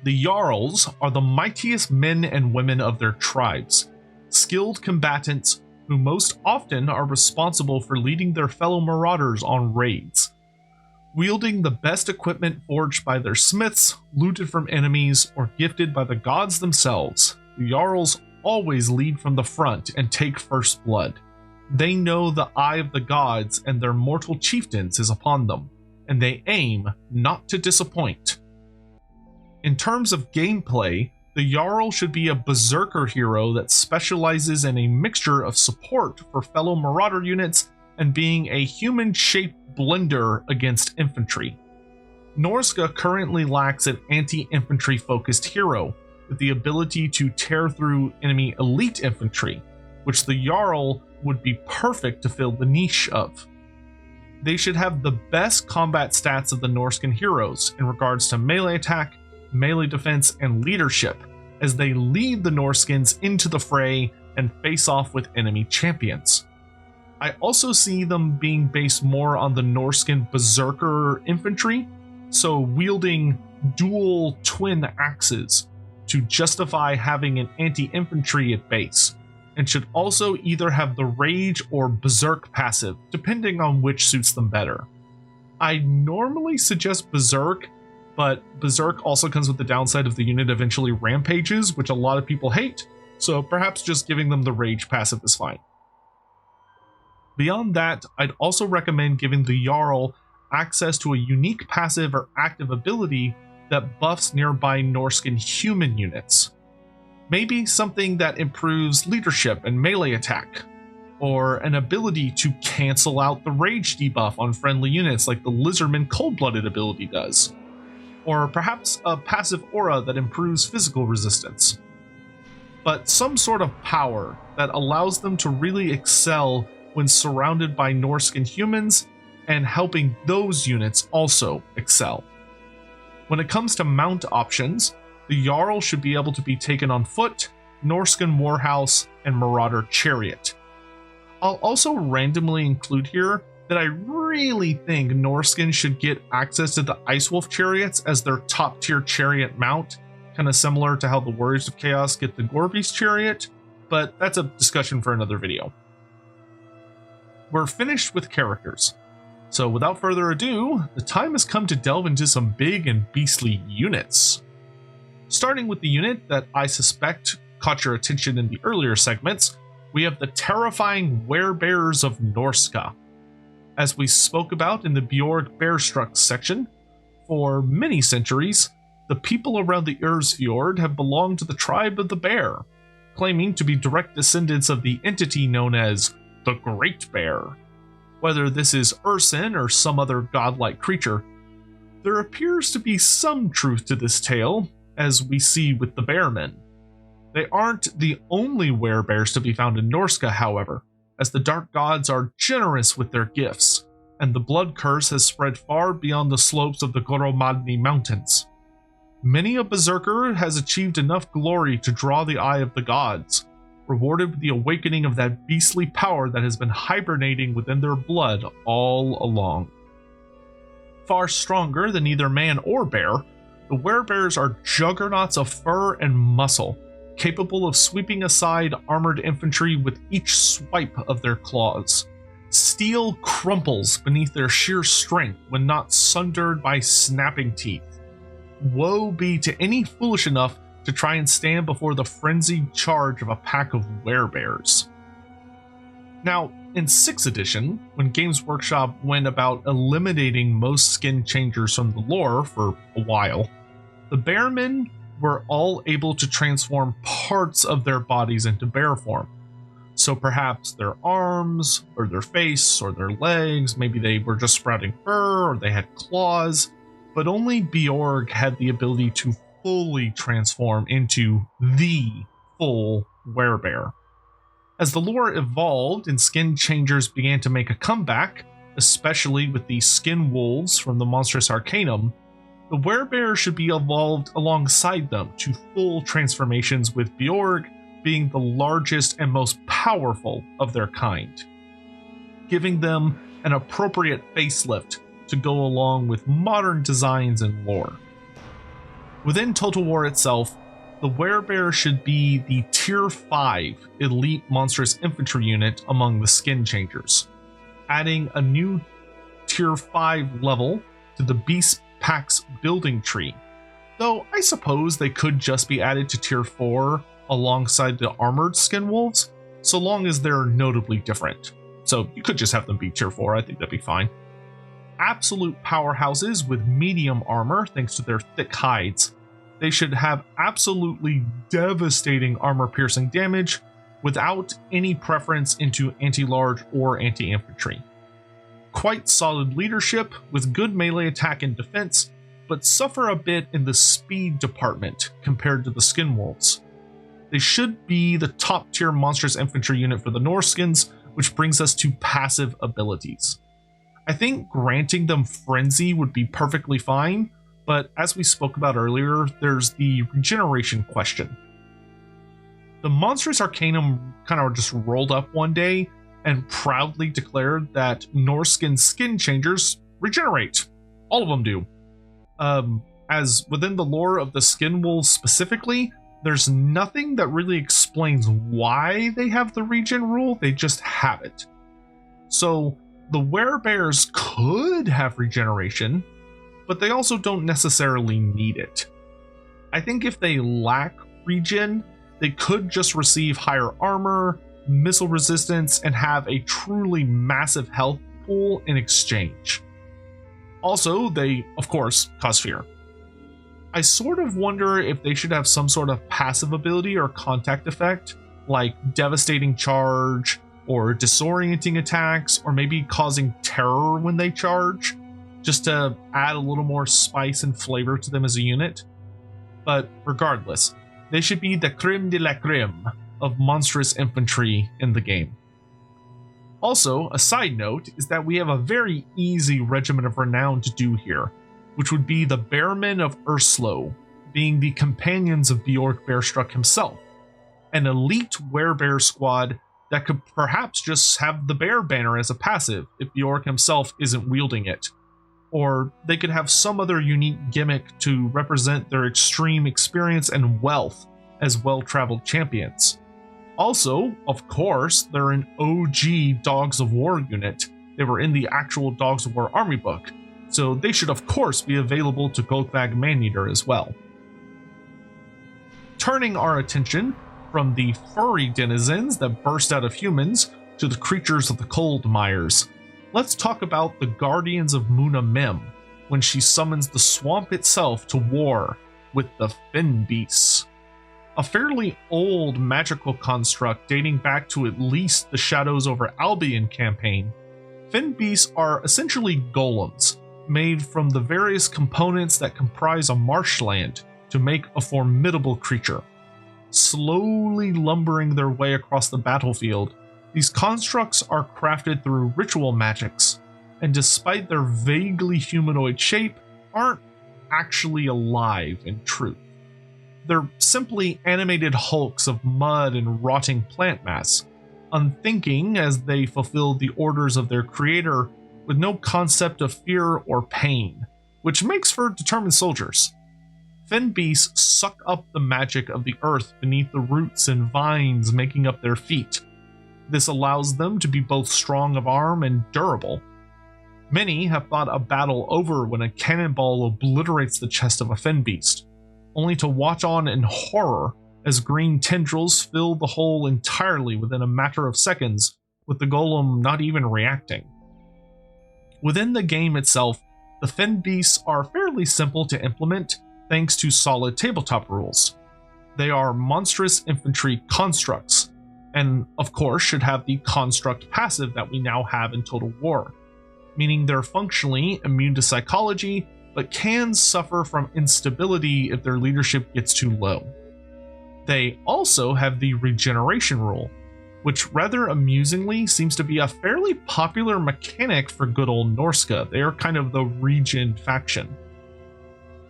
the Jarls are the mightiest men and women of their tribes, skilled combatants who most often are responsible for leading their fellow marauders on raids. Wielding the best equipment forged by their smiths, looted from enemies, or gifted by the gods themselves, the Jarls always lead from the front and take first blood. They know the eye of the gods and their mortal chieftains is upon them, and they aim not to disappoint. In terms of gameplay, the Jarl should be a berserker hero that specializes in a mixture of support for fellow marauder units and being a human-shaped blender against infantry. Norsca currently lacks an anti-infantry focused hero with the ability to tear through enemy elite infantry, which the Jarl would be perfect to fill the niche of. They should have the best combat stats of the Norscan heroes in regards to melee attack, melee defense, and leadership, as they lead the Norscans into the fray and face off with enemy champions. I also see them being based more on the Norscan berserker infantry, so wielding dual twin axes to justify having an anti-infantry at base, and should also either have the rage or berserk passive, depending on which suits them better. I normally suggest berserk, but berserk also comes with the downside of the unit eventually rampages, which a lot of people hate, so perhaps just giving them the rage passive is fine. Beyond that, I'd also recommend giving the Jarl access to a unique passive or active ability that buffs nearby Norscan human units. Maybe something that improves leadership and melee attack, or an ability to cancel out the rage debuff on friendly units like the Lizardman Cold-Blooded ability does, or perhaps a passive aura that improves physical resistance. But some sort of power that allows them to really excel when surrounded by Norscan humans and helping those units also excel. When it comes to mount options, the Jarl should be able to be taken on foot, Norscan Warhouse, and Marauder Chariot. I'll also randomly include here that I really think Norscan should get access to the Ice Wolf Chariots as their top tier chariot mount, kind of similar to how the Warriors of Chaos get the Gorbeast Chariot, but that's a discussion for another video. We're finished with characters, so without further ado, the time has come to delve into some big and beastly units. Starting with the unit that I suspect caught your attention in the earlier segments, we have the terrifying Werebears of Norsca. As we spoke about in the Beorg Bearstruck section, For many centuries, the people around the Erzfjord have belonged to the tribe of the Bear, claiming to be direct descendants of the entity known as the Great Bear. Whether this is Ursin or some other godlike creature, there appears to be some truth to this tale, as we see with the Bearmen. They aren't the only werebears to be found in Norsca, however, as the dark gods are generous with their gifts, and the blood curse has spread far beyond the slopes of the Goromadni Mountains. Many a berserker has achieved enough glory to draw the eye of the gods, rewarded with the awakening of that beastly power that has been hibernating within their blood all along. Far stronger than either man or bear, the werebears are juggernauts of fur and muscle, capable of sweeping aside armored infantry with each swipe of their claws. Steel crumples beneath their sheer strength when not sundered by snapping teeth. Woe be to any foolish enough to try and stand before the frenzied charge of a pack of werebears. Now, in 6th edition, when Games Workshop went about eliminating most skin changers from the lore for a while, the Bearmen were all able to transform parts of their bodies into bear form. So perhaps their arms, or their face, or their legs, maybe they were just sprouting fur, or they had claws, but only Beorg had the ability to fully transform into the full werebear. As the lore evolved and skin changers began to make a comeback, especially with the skin wolves from the Monstrous Arcanum, the werebear should be evolved alongside them to full transformations, with Beorg being the largest and most powerful of their kind, giving them an appropriate facelift to go along with modern designs and lore. Within Total War itself, the Werebear should be the Tier 5 elite monstrous infantry unit among the skin changers, adding a new Tier 5 level to the Beast Pack's building tree, though I suppose they could just be added to Tier 4 alongside the armored skin wolves, so long as they're notably different. So you could just have them be Tier 4, I think that'd be fine. Absolute powerhouses with medium armor thanks to their thick hides. They should have absolutely devastating armor-piercing damage without any preference into anti-large or anti-infantry. Quite solid leadership with good melee attack and defense, but suffer a bit in the speed department compared to the skin wolves. They should be the top-tier monstrous infantry unit for the Norskins, which brings us to passive abilities. I think granting them Frenzy would be perfectly fine, but as we spoke about earlier, there's the regeneration question. The Monstrous Arcanum kind of just rolled up one day and proudly declared that Norscan skin changers regenerate. All of them do. As within the lore of the skin wolves specifically, there's nothing that really explains why they have the regen rule, they just have it. So the werebears could have regeneration, but they also don't necessarily need it. I think if they lack regen, they could just receive higher armor, missile resistance, and have a truly massive health pool in exchange. Also, they, of course, cause fear. I sort of wonder if they should have some sort of passive ability or contact effect, like devastating charge, or disorienting attacks, or maybe causing terror when they charge, just to add a little more spice and flavor to them as a unit. But regardless, they should be the creme de la creme of monstrous infantry in the game. Also, a side note is that we have a very easy regiment of renown to do here, which would be the Bearmen of Urslo, being the companions of Beorg Bearstruck himself, an elite werebear squad that could perhaps just have the bear banner as a passive if Beorg himself isn't wielding it. Or they could have some other unique gimmick to represent their extreme experience and wealth as well-traveled champions. Also, of course, they're an OG Dogs of War unit. They were in the actual Dogs of War army book, so they should of course be available to Goldvag Maneater as well. Turning our attention from the furry denizens that burst out of humans to the creatures of the cold mires, let's talk about the Guardians of Mòna Mimn, when she summons the swamp itself to war with the Fenbeasts, a fairly old magical construct dating back to at least the Shadows over Albion campaign. Fenbeasts are essentially golems, made from the various components that comprise a marshland to make a formidable creature. Slowly lumbering their way across the battlefield, these constructs are crafted through ritual magics, and despite their vaguely humanoid shape, aren't actually alive in truth. They're simply animated hulks of mud and rotting plant mass, unthinking as they fulfill the orders of their creator with no concept of fear or pain, which makes for determined soldiers. Fenbeasts suck up the magic of the earth beneath the roots and vines making up their feet. This allows them to be both strong of arm and durable. Many have thought a battle over when a cannonball obliterates the chest of a Fenbeast, only to watch on in horror as green tendrils fill the hole entirely within a matter of seconds, with the golem not even reacting. Within the game itself, the Fenbeasts are fairly simple to implement thanks to solid tabletop rules. They are monstrous infantry constructs, and of course should have the construct passive that we now have in Total War, meaning they're functionally immune to psychology, but can suffer from instability if their leadership gets too low. They also have the regeneration rule, which rather amusingly seems to be a fairly popular mechanic for good old Norsca. They are kind of the regen faction.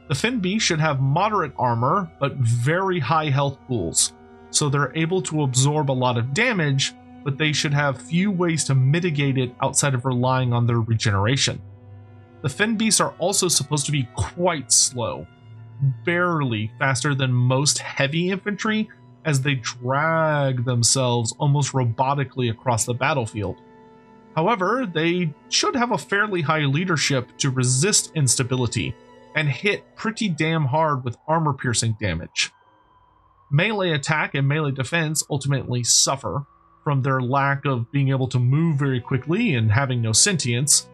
The Fenbeasts should have moderate armor, but very high health pools, so they're able to absorb a lot of damage, but they should have few ways to mitigate it outside of relying on their regeneration. The Fenbeasts are also supposed to be quite slow, barely faster than most heavy infantry, as they drag themselves almost robotically across the battlefield. However, they should have a fairly high leadership to resist instability, and hit pretty damn hard with armor-piercing damage. Melee attack and melee defense ultimately suffer from their lack of being able to move very quickly and having no sentience,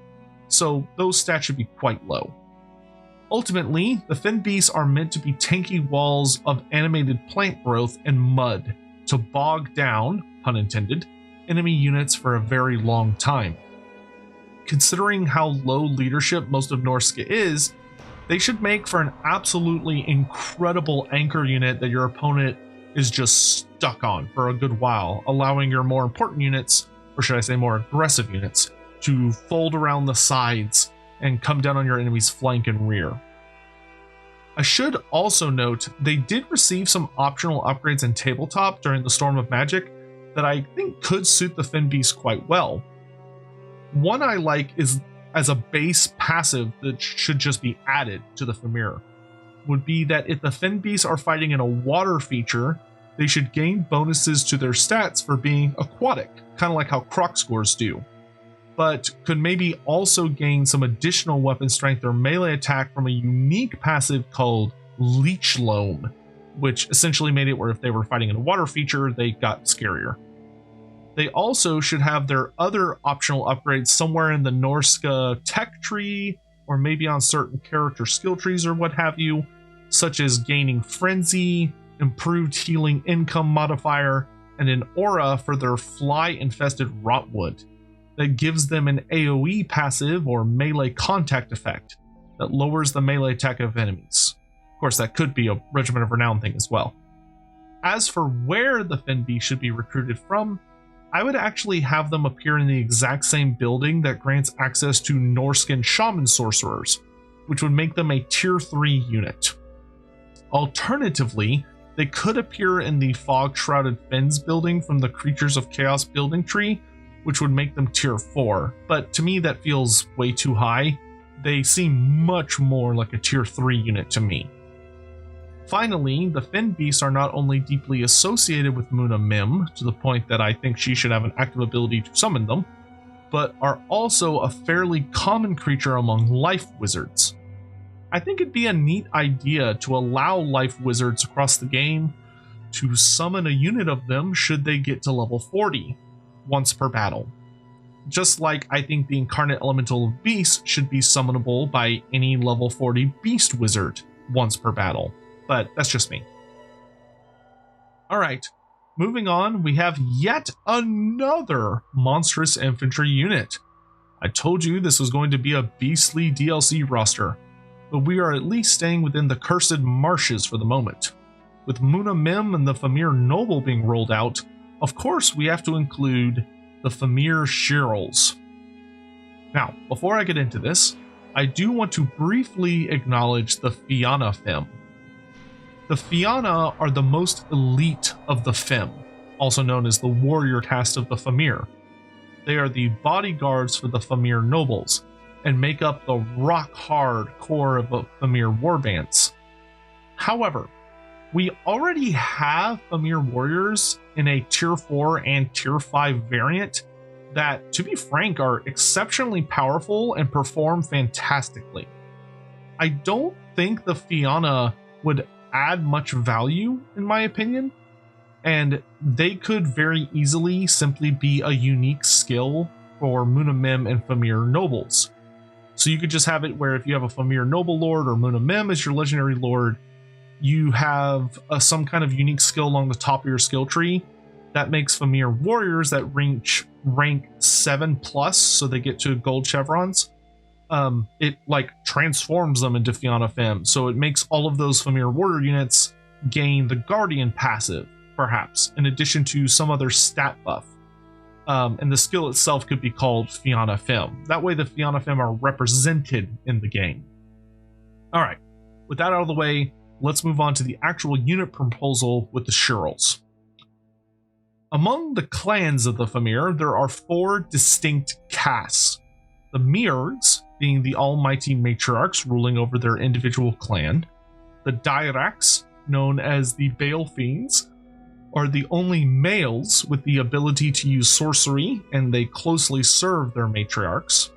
so those stats should be quite low. Ultimately, the Fenbeasts are meant to be tanky walls of animated plant growth and mud to bog down, pun intended, enemy units for a very long time. Considering how low leadership most of Norsca is, they should make for an absolutely incredible anchor unit that your opponent is just stuck on for a good while, allowing your more important units, or should I say more aggressive units, to fold around the sides and come down on your enemy's flank and rear. I should also note they did receive some optional upgrades in tabletop during the Storm of Magic that I think could suit the Fenbeasts quite well. One I like is as a base passive that should just be added to the Fimir, would be that if the Fenbeasts are fighting in a water feature, they should gain bonuses to their stats for being aquatic, kind of like how Croc scores do, but could maybe also gain some additional weapon strength or melee attack from a unique passive called Leech Loam, which essentially made it where if they were fighting in a water feature, they got scarier. They also should have their other optional upgrades somewhere in the Norsca tech tree, or maybe on certain character skill trees or what have you, such as gaining Frenzy, improved healing income modifier, and an aura for their fly-infested Rotwood that gives them an AoE passive or melee contact effect that lowers the melee attack of enemies. Of course, that could be a Regiment of Renown thing as well. As for where the Fenbeasts should be recruited from, I would actually have them appear in the exact same building that grants access to Norscan Shaman Sorcerers, which would make them a Tier 3 unit. Alternatively, they could appear in the Fog-Shrouded Fens building from the Creatures of Chaos building tree, which would make them Tier 4, but to me that feels way too high. They seem much more like a Tier 3 unit to me. Finally, the Fenbeasts are not only deeply associated with Mimn, to the point that I think she should have an active ability to summon them, but are also a fairly common creature among life wizards. I think it'd be a neat idea to allow life wizards across the game to summon a unit of them should they get to level 40, once per battle. just like I think the Incarnate Elemental of Beast should be summonable by any level 40 Beast Wizard once per battle, but that's just me. Alright, moving on, we have yet another monstrous infantry unit. I told you this was going to be a beastly DLC roster, but we are at least staying within the Curs'd marshes for the moment. With Mimn and the Fimir Noble being rolled out, of course we have to include the Fimir Shearls. Now, before I get into this, I do want to briefly acknowledge the Fianna Fim. The Fianna are the most elite of the Fim, also known as the warrior caste of the Fimir. They are the bodyguards for the Fimir nobles, and make up the rock-hard core of the Fimir warbands. However, we already have Fimir warriors in a tier 4 and tier 5 variant that, to be frank, are exceptionally powerful and perform fantastically. I don't think the Fianna would add much value, in my opinion, and they could very easily simply be a unique skill for Mimn and Fimir nobles. So you could just have it where if you have a Fimir noble lord or Mimn as your legendary lord, you have some kind of unique skill along the top of your skill tree that makes Fimir warriors that reach rank 7+, so they get to gold chevrons. It like transforms them into Fianna Fim, so it makes all of those Fimir warrior units gain the Guardian passive, perhaps, in addition to some other stat buff. And the skill itself could be called Fianna Fim. That way the Fianna Fim are represented in the game. Alright, with that out of the way, let's move on to the actual unit proposal with the Shearls. Among the clans of the Fimir, there are 4 distinct castes. The Mearghs, being the almighty matriarchs ruling over their individual clan. The Dyraks, known as the Bale Fiends, are the only males with the ability to use sorcery, and they closely serve their matriarchs.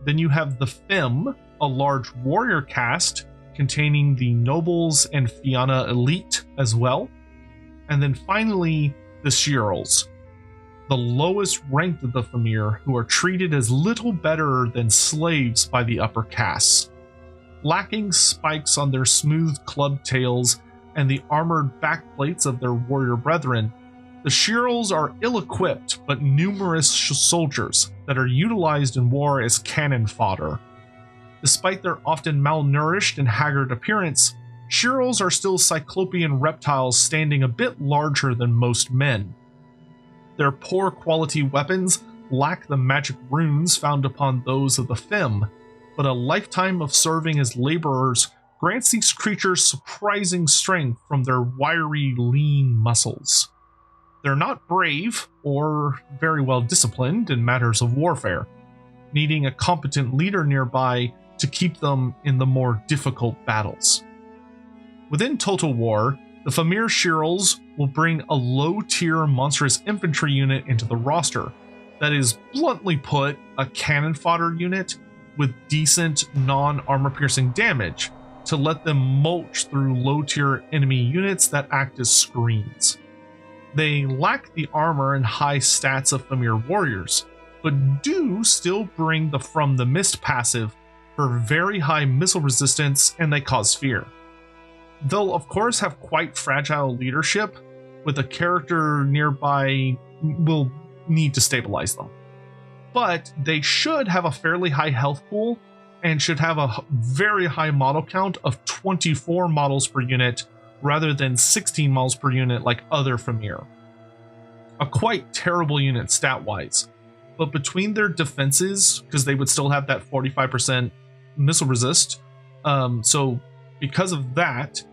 Then you have the Fim, a large warrior caste containing the nobles and Fianna elite as well. And then finally, the Shearls, the lowest ranked of the Fimir, who are treated as little better than slaves by the upper castes. Lacking spikes on their smooth club tails and the armored backplates of their warrior brethren, the Shearls are ill-equipped but numerous soldiers that are utilized in war as cannon fodder. Despite their often malnourished and haggard appearance, Shearls are still cyclopean reptiles standing a bit larger than most men. Their poor quality weapons lack the magic runes found upon those of the Fim, but a lifetime of serving as laborers grants these creatures surprising strength from their wiry, lean muscles. They're not brave or very well disciplined in matters of warfare, needing a competent leader nearby to keep them in the more difficult battles. Within Total War, the Fimir Shearls will bring a low-tier monstrous infantry unit into the roster that is, bluntly put, a cannon fodder unit with decent non-armor-piercing damage to let them mulch through low-tier enemy units that act as screens. They lack the armor and high stats of Fimir warriors, but do still bring the From the Mist passive for very high missile resistance, and they cause fear. They'll of course have quite fragile leadership, with a character nearby will need to stabilize them. But they should have a fairly high health pool and should have a very high model count of 24 models per unit rather than 16 models per unit like other Fimir. A quite terrible unit stat-wise, but between their defenses, because they would still have that 45% missile resist, so because of that,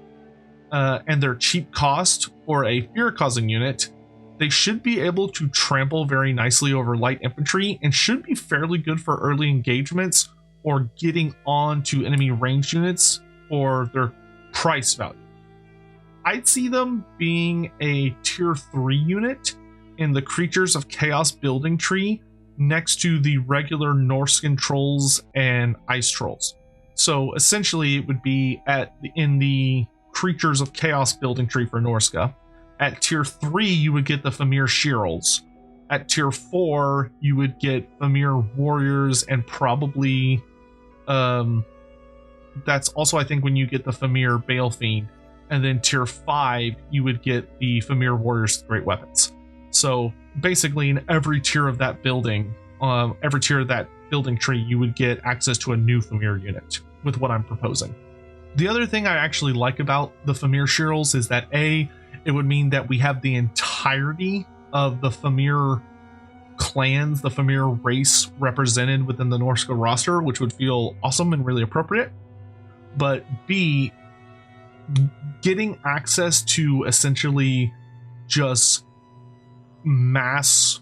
and their cheap cost for a fear-causing unit, they should be able to trample very nicely over light infantry and should be fairly good for early engagements or getting on to enemy ranged units for their price value. I'd see them being a tier 3 unit in the Creatures of Chaos building tree next to the regular Norscan trolls and ice trolls. So essentially it would be in the Creatures of Chaos building tree for Norsca. At tier 3 you would get the Fimir Shearls, At tier 4, you would get Fimir warriors and probably that's also, I think, when you get the Fimir Bale Fiend. And then tier 5, you would get the Fimir warriors great weapons. So basically in every tier of that building, every tier of that building tree, you would get access to a new Fimir unit with what I'm proposing. The other thing I actually like about the Fimir Shearls is that A, it would mean that we have the entirety of the Fimir clans, the Fimir race represented within the Norsca roster, which would feel awesome and really appropriate. But B, getting access to essentially just mass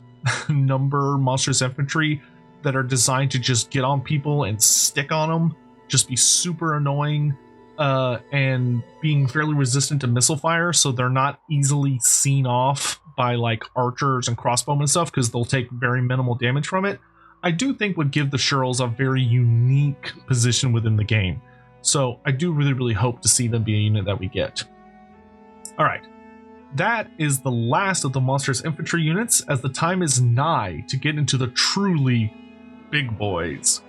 number monstrous infantry that are designed to just get on people and stick on them, just be super annoying, and being fairly resistant to missile fire, so they're not easily seen off by like archers and crossbowmen and stuff because they'll take very minimal damage from it, I do think would give the Shearls a very unique position within the game. So I do really hope to see them be a unit that we get. All right, that is the last of the monstrous infantry units, as the time is nigh to get into the truly big boys.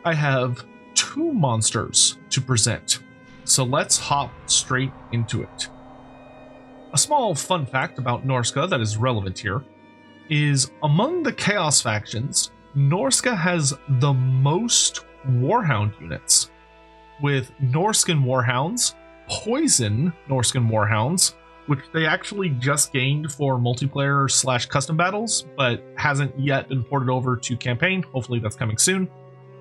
I have 2 monsters to present, so let's hop straight into it. A small fun fact about Norsca that is relevant here is among the Chaos factions, Norsca has the most Warhound units, with Norscan Warhounds, Poison Norscan Warhounds, which they actually just gained for multiplayer / custom battles, but hasn't yet been ported over to campaign. Hopefully that's coming soon.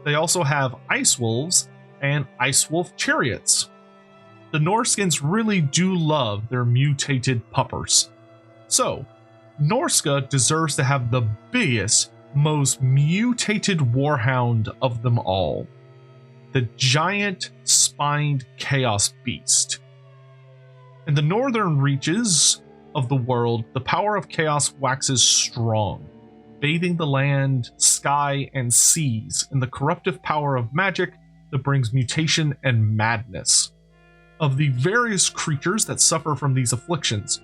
They also have Ice Wolves and Ice Wolf Chariots. The Norscans really do love their mutated puppers. So, Norsca deserves to have the biggest, most mutated Warhound of them all. The giant spined Chaos Beast. In the northern reaches of the world, the power of chaos waxes strong, bathing the land, sky, and seas in the corruptive power of magic that brings mutation and madness. Of the various creatures that suffer from these afflictions,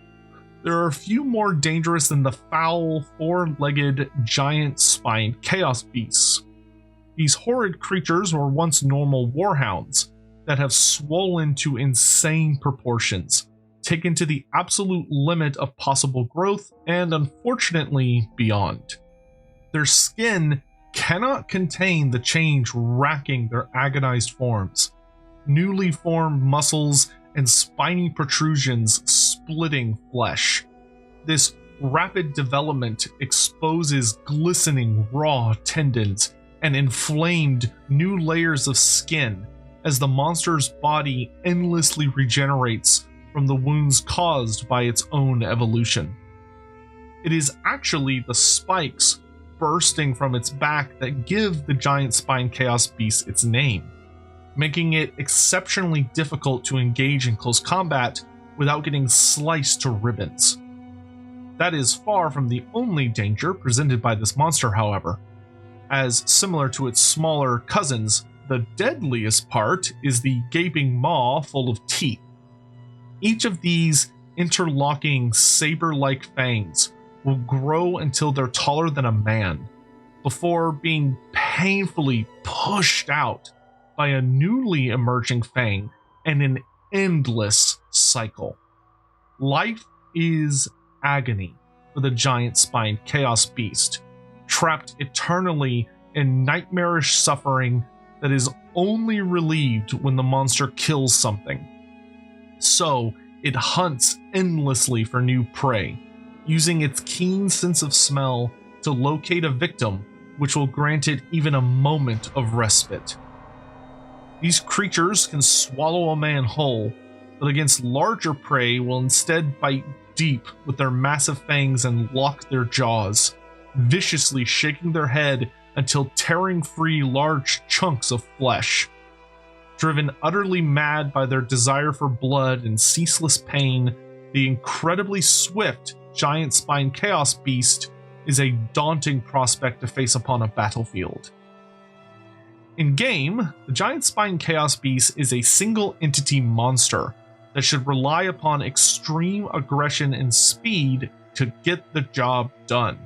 there are a few more dangerous than the foul, 4-legged, giant-spined Chaos Beasts. These horrid creatures were once normal warhounds that have swollen to insane proportions, taken to the absolute limit of possible growth, and unfortunately beyond. Their skin cannot contain the change racking their agonized forms, newly formed muscles and spiny protrusions splitting flesh. This rapid development exposes glistening raw tendons and inflamed new layers of skin as the monster's body endlessly regenerates from the wounds caused by its own evolution. It is actually the spikes bursting from its back that give the giant spine Chaos Beast its name, making it exceptionally difficult to engage in close combat without getting sliced to ribbons. That is far from the only danger presented by this monster, however, as similar to its smaller cousins, the deadliest part is the gaping maw full of teeth. Each of these interlocking saber-like fangs will grow until they're taller than a man, before being painfully pushed out by a newly emerging fang and an endless cycle. Life is agony for the giant-spined Chaos Beast, trapped eternally in nightmarish suffering that is only relieved when the monster kills something. So, it hunts endlessly for new prey, using its keen sense of smell to locate a victim which will grant it even a moment of respite. These creatures can swallow a man whole, but against larger prey will instead bite deep with their massive fangs and lock their jaws, viciously shaking their head until tearing free large chunks of flesh. Driven utterly mad by their desire for blood and ceaseless pain, the incredibly swift giant spine Chaos Beast is a daunting prospect to face upon a battlefield. In game, the giant spine Chaos Beast is a single entity monster that should rely upon extreme aggression and speed to get the job done,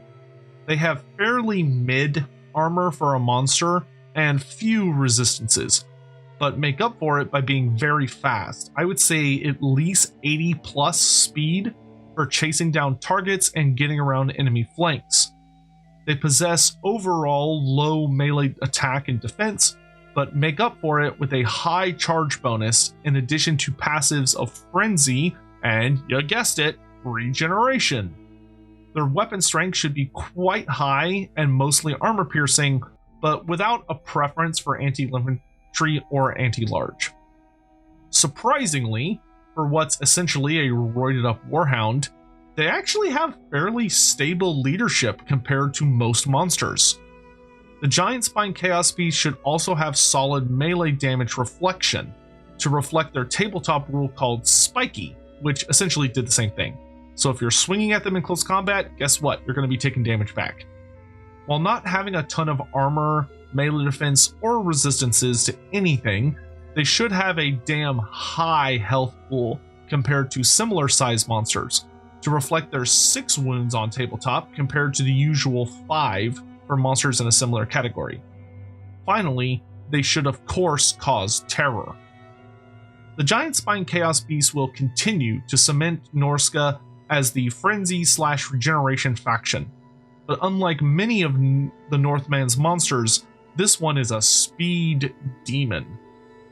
They have fairly mid armor for a monster and few resistances, but make up for it by being very fast. I would say at least 80 plus speed for chasing down targets and getting around enemy flanks. They possess overall low melee attack and defense, but make up for it with a high charge bonus in addition to passives of Frenzy and, you guessed it, Regeneration. Their weapon strength should be quite high and mostly armor piercing, but without a preference for anti-infantry or anti-large. Surprisingly, for what's essentially a roided up warhound, they actually have fairly stable leadership compared to most monsters. The Giant Spine Chaos Beast should also have solid melee damage reflection to reflect their tabletop rule called Spiky, which essentially did the same thing. So if you're swinging at them in close combat, guess what? You're going to be taking damage back. While not having a ton of armor, melee defense, or resistances to anything, they should have a damn high health pool compared to similar sized monsters, to reflect their 6 wounds on tabletop compared to the usual 5 for monsters in a similar category. Finally, they should of course cause terror. The Giant Spine Chaos Beast will continue to cement Norsca as the Frenzy/Regeneration faction, but unlike many of the Northman's monsters, this one is a speed demon.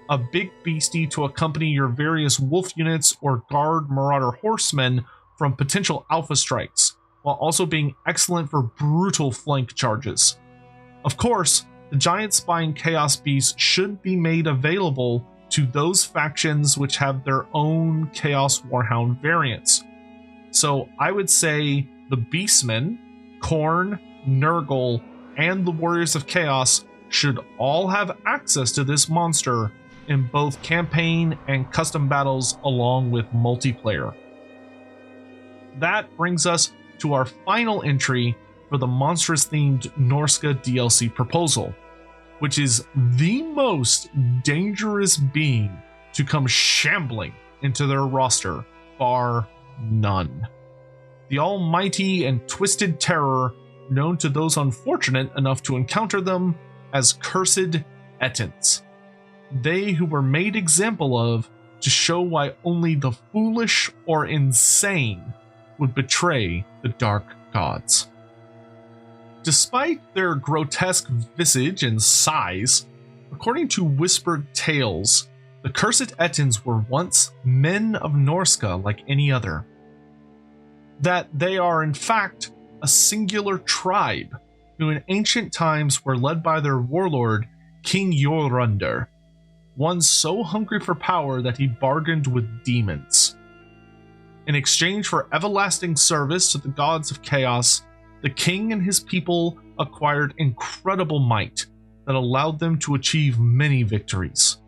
A big beastie to accompany your various wolf units or guard marauder horsemen from potential alpha strikes, while also being excellent for brutal flank charges. Of course, the Giant Spine Chaos Beast should be made available to those factions which have their own Chaos Warhound variants. So I would say the Beastmen, Khorne, Nurgle, and the Warriors of Chaos should all have access to this monster in both campaign and custom battles along with multiplayer. That brings us to our final entry for the monstrous-themed Norsca DLC proposal, which is the most dangerous being to come shambling into their roster, bar none. The almighty and twisted terror known to those unfortunate enough to encounter them as Curs'd Ettins. They who were made example of to show why only the foolish or insane would betray the dark gods. Despite their grotesque visage and size, according to whispered tales, the Curs'd Ettins were once men of Norsca like any other. That they are in fact a singular tribe who in ancient times were led by their warlord, King Jorrundr, one so hungry for power that he bargained with demons. In exchange for everlasting service to the gods of chaos, the king and his people acquired incredible might that allowed them to achieve many victories.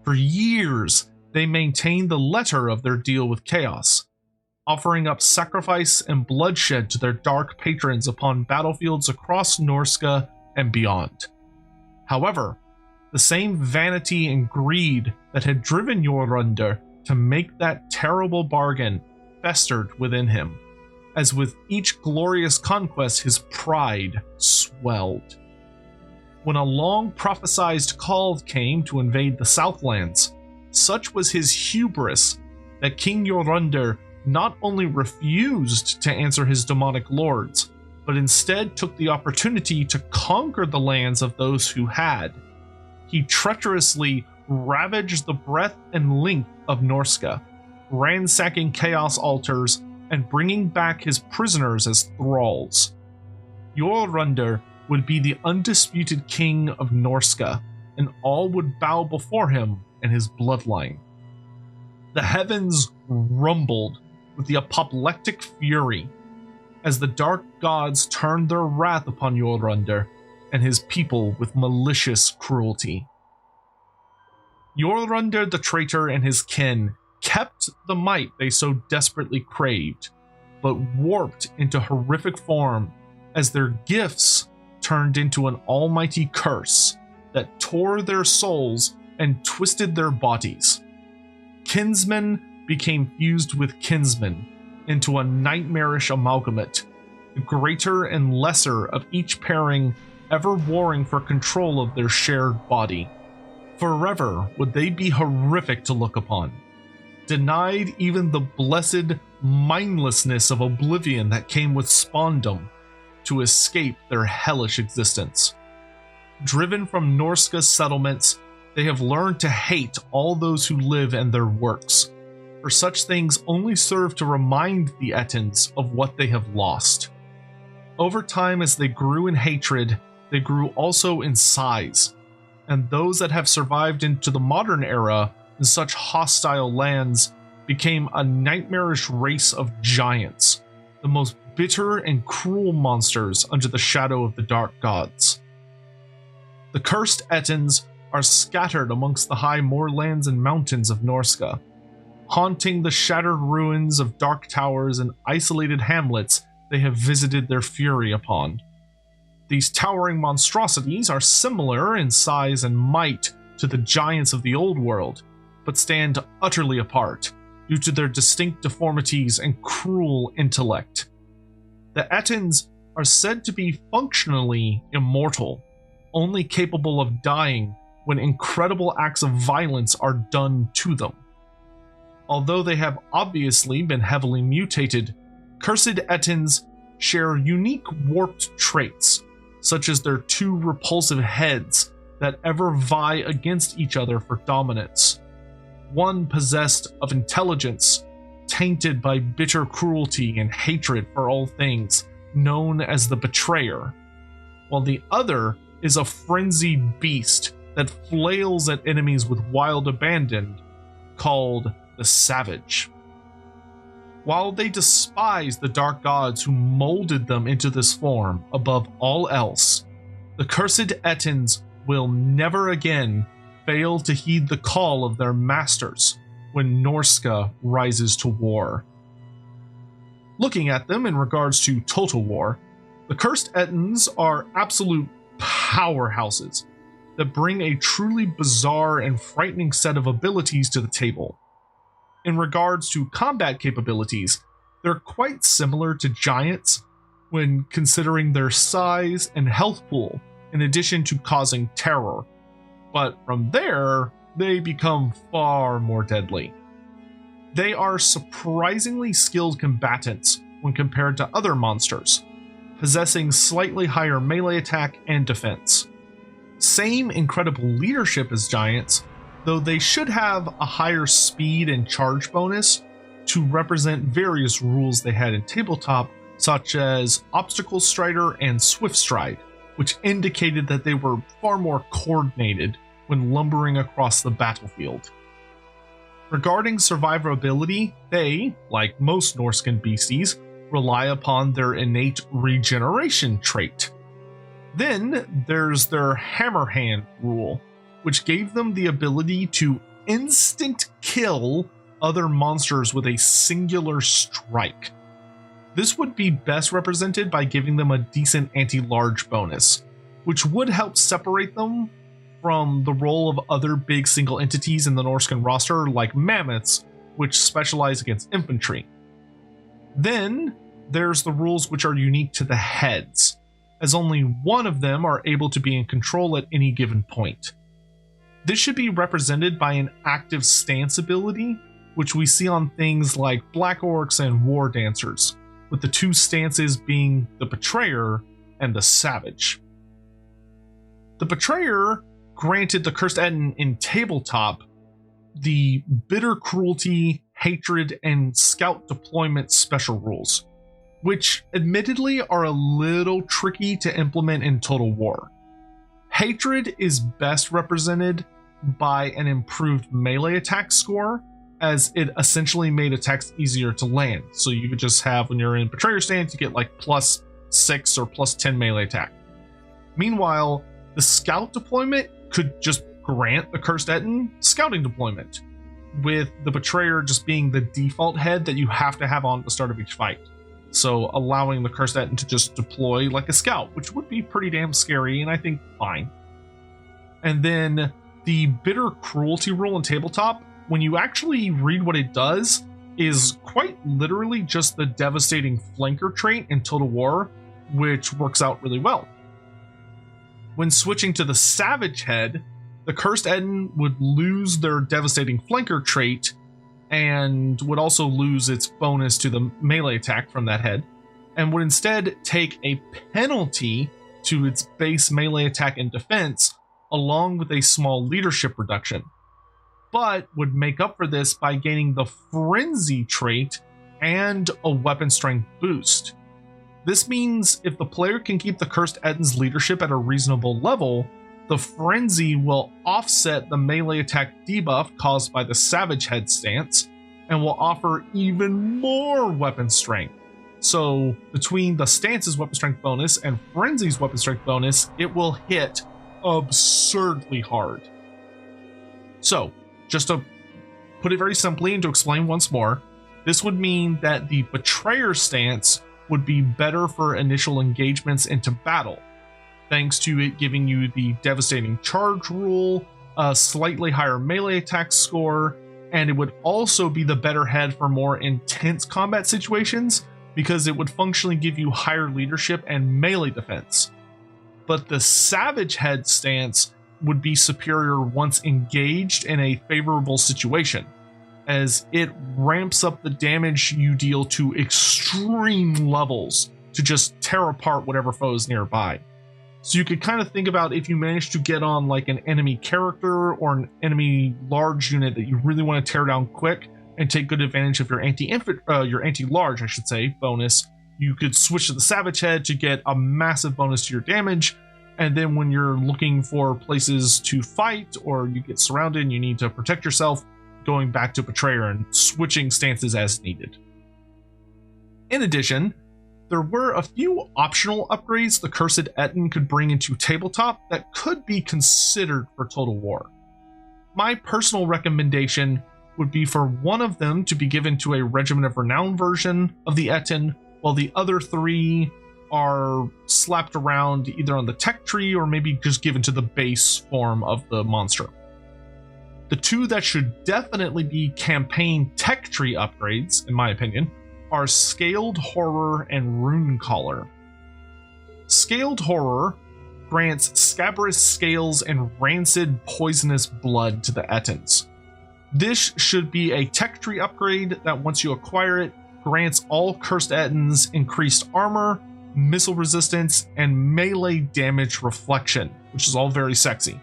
For years, they maintained the letter of their deal with chaos, offering up sacrifice and bloodshed to their dark patrons upon battlefields across Norsca and beyond. However, the same vanity and greed that had driven Jorrundr to make that terrible bargain festered within him, as with each glorious conquest his pride swelled. When a long prophesized call came to invade the Southlands, such was his hubris that King Jorrundr not only refused to answer his demonic lords, but instead took the opportunity to conquer the lands of those who had. He treacherously ravaged the breadth and length of Norsca, ransacking chaos altars and bringing back his prisoners as thralls. Jorrundr would be the undisputed king of Norsca, and all would bow before him and his bloodline. The heavens rumbled with the apoplectic fury as the dark gods turned their wrath upon Jorrundr and his people with malicious cruelty. Jorrundr the traitor and his kin kept the might they so desperately craved, but warped into horrific form as their gifts turned into an almighty curse that tore their souls and twisted their bodies. Kinsmen became fused with kinsmen into a nightmarish amalgamate, the greater and lesser of each pairing ever warring for control of their shared body. Forever would they be horrific to look upon, denied even the blessed mindlessness of oblivion that came with spawndom to escape their hellish existence. Driven from Norsca's settlements, they have learned to hate all those who live and their works, for such things only serve to remind the Ettins of what they have lost. Over time, as they grew in hatred, they grew also in size, and those that have survived into the modern era in such hostile lands became a nightmarish race of giants, the most bitter and cruel monsters under the shadow of the dark gods. The cursed Ettins are scattered amongst the high moorlands and mountains of Norsca, haunting the shattered ruins of dark towers and isolated hamlets they have visited their fury upon. These towering monstrosities are similar in size and might to the giants of the old world, but stand utterly apart due to their distinct deformities and cruel intellect. The Ettins are said to be functionally immortal, only capable of dying when incredible acts of violence are done to them. Although they have obviously been heavily mutated, Curs'd Ettins share unique warped traits, such as their two repulsive heads that ever vie against each other for dominance. One possessed of intelligence, tainted by bitter cruelty and hatred for all things, known as the Betrayer, while the other is a frenzied beast that flails at enemies with wild abandon, called the Savage. While they despise the dark gods who molded them into this form above all else, the Curs'd Ettins will never again fail to heed the call of their masters when Norsca rises to war. Looking at them in regards to total war, the Curs'd Ettins are absolute powerhouses that bring a truly bizarre and frightening set of abilities to the table. In regards to combat capabilities, they're quite similar to giants when considering their size and health pool, in addition to causing terror. But from there, they become far more deadly. They are surprisingly skilled combatants when compared to other monsters, possessing slightly higher melee attack and defense. Same incredible leadership as giants, though they should have a higher speed and charge bonus to represent various rules they had in tabletop, such as Obstacle Strider and Swift Stride, which indicated that they were far more coordinated when lumbering across the battlefield. Regarding survivability, they, like most Norscan beasties, rely upon their innate regeneration trait. Then there's their Hammer Hand rule, which gave them the ability to instant kill other monsters with a singular strike. This would be best represented by giving them a decent anti-large bonus, which would help separate them from the role of other big single entities in the Norscan roster like mammoths, which specialize against infantry. Then there's the rules which are unique to the heads, as only one of them are able to be in control at any given point. This should be represented by an active stance ability, which we see on things like Black Orcs and War Dancers, with the two stances being the Betrayer and the Savage. The Betrayer granted the Curs'd Ettin in tabletop the bitter cruelty, hatred, and scout deployment special rules, which admittedly are a little tricky to implement in Total War. Hatred is best represented by an improved melee attack score, as it essentially made attacks easier to land. So you could just have, when you're in Betrayer stance, you get like +6 or +10 melee attack. Meanwhile, the scout deployment could just grant the Curs'd Ettin scouting deployment, with the Betrayer just being the default head that you have to have on at the start of each fight. So allowing the Curs'd Ettin to just deploy like a scout, which would be pretty damn scary and I think fine. And then the bitter cruelty rule in tabletop, when you actually read what it does, is quite literally just the devastating flanker trait in Total War, which works out really well. When switching to the Savage Head, the Curs'd Ettin would lose their devastating flanker trait and would also lose its bonus to the melee attack from that head, and would instead take a penalty to its base melee attack and defense, along with a small leadership reduction, but would make up for this by gaining the Frenzy trait and a weapon strength boost. This means if the player can keep the Curs'd Ettin's leadership at a reasonable level, the Frenzy will offset the melee attack debuff caused by the Savage Head stance, and will offer even more weapon strength. So between the stance's weapon strength bonus and Frenzy's weapon strength bonus, it will hit absurdly hard. So, just to put it very simply and to explain once more, this would mean that the Betrayer stance would be better for initial engagements into battle, thanks to it giving you the devastating charge rule, a slightly higher melee attack score, and it would also be the better head for more intense combat situations because it would functionally give you higher leadership and melee defense. But the Savage Head stance would be superior once engaged in a favorable situation, as it ramps up the damage you deal to extreme levels to just tear apart whatever foe is nearby. So you could kind of think about if you manage to get on like an enemy character or an enemy large unit that you really want to tear down quick and take good advantage of your anti-large, I should say, bonus, you could switch to the Savage Head to get a massive bonus to your damage. And then when you're looking for places to fight or you get surrounded and you need to protect yourself, going back to Betrayer and switching stances as needed. In addition, there were a few optional upgrades the Curs'd Ettin could bring into tabletop that could be considered for Total War. My personal recommendation would be for one of them to be given to a Regiment of Renown version of the Ettin, while the other three are slapped around either on the tech tree or maybe just given to the base form of the monster. The two that should definitely be campaign tech tree upgrades, in my opinion, are Scaled Horror and Rune Collar. Scaled Horror grants scabrous scales and rancid poisonous blood to the Ettins. This should be a tech tree upgrade that once you acquire it, grants all Curs'd Ettins increased armor, missile resistance, and melee damage reflection, which is all very sexy.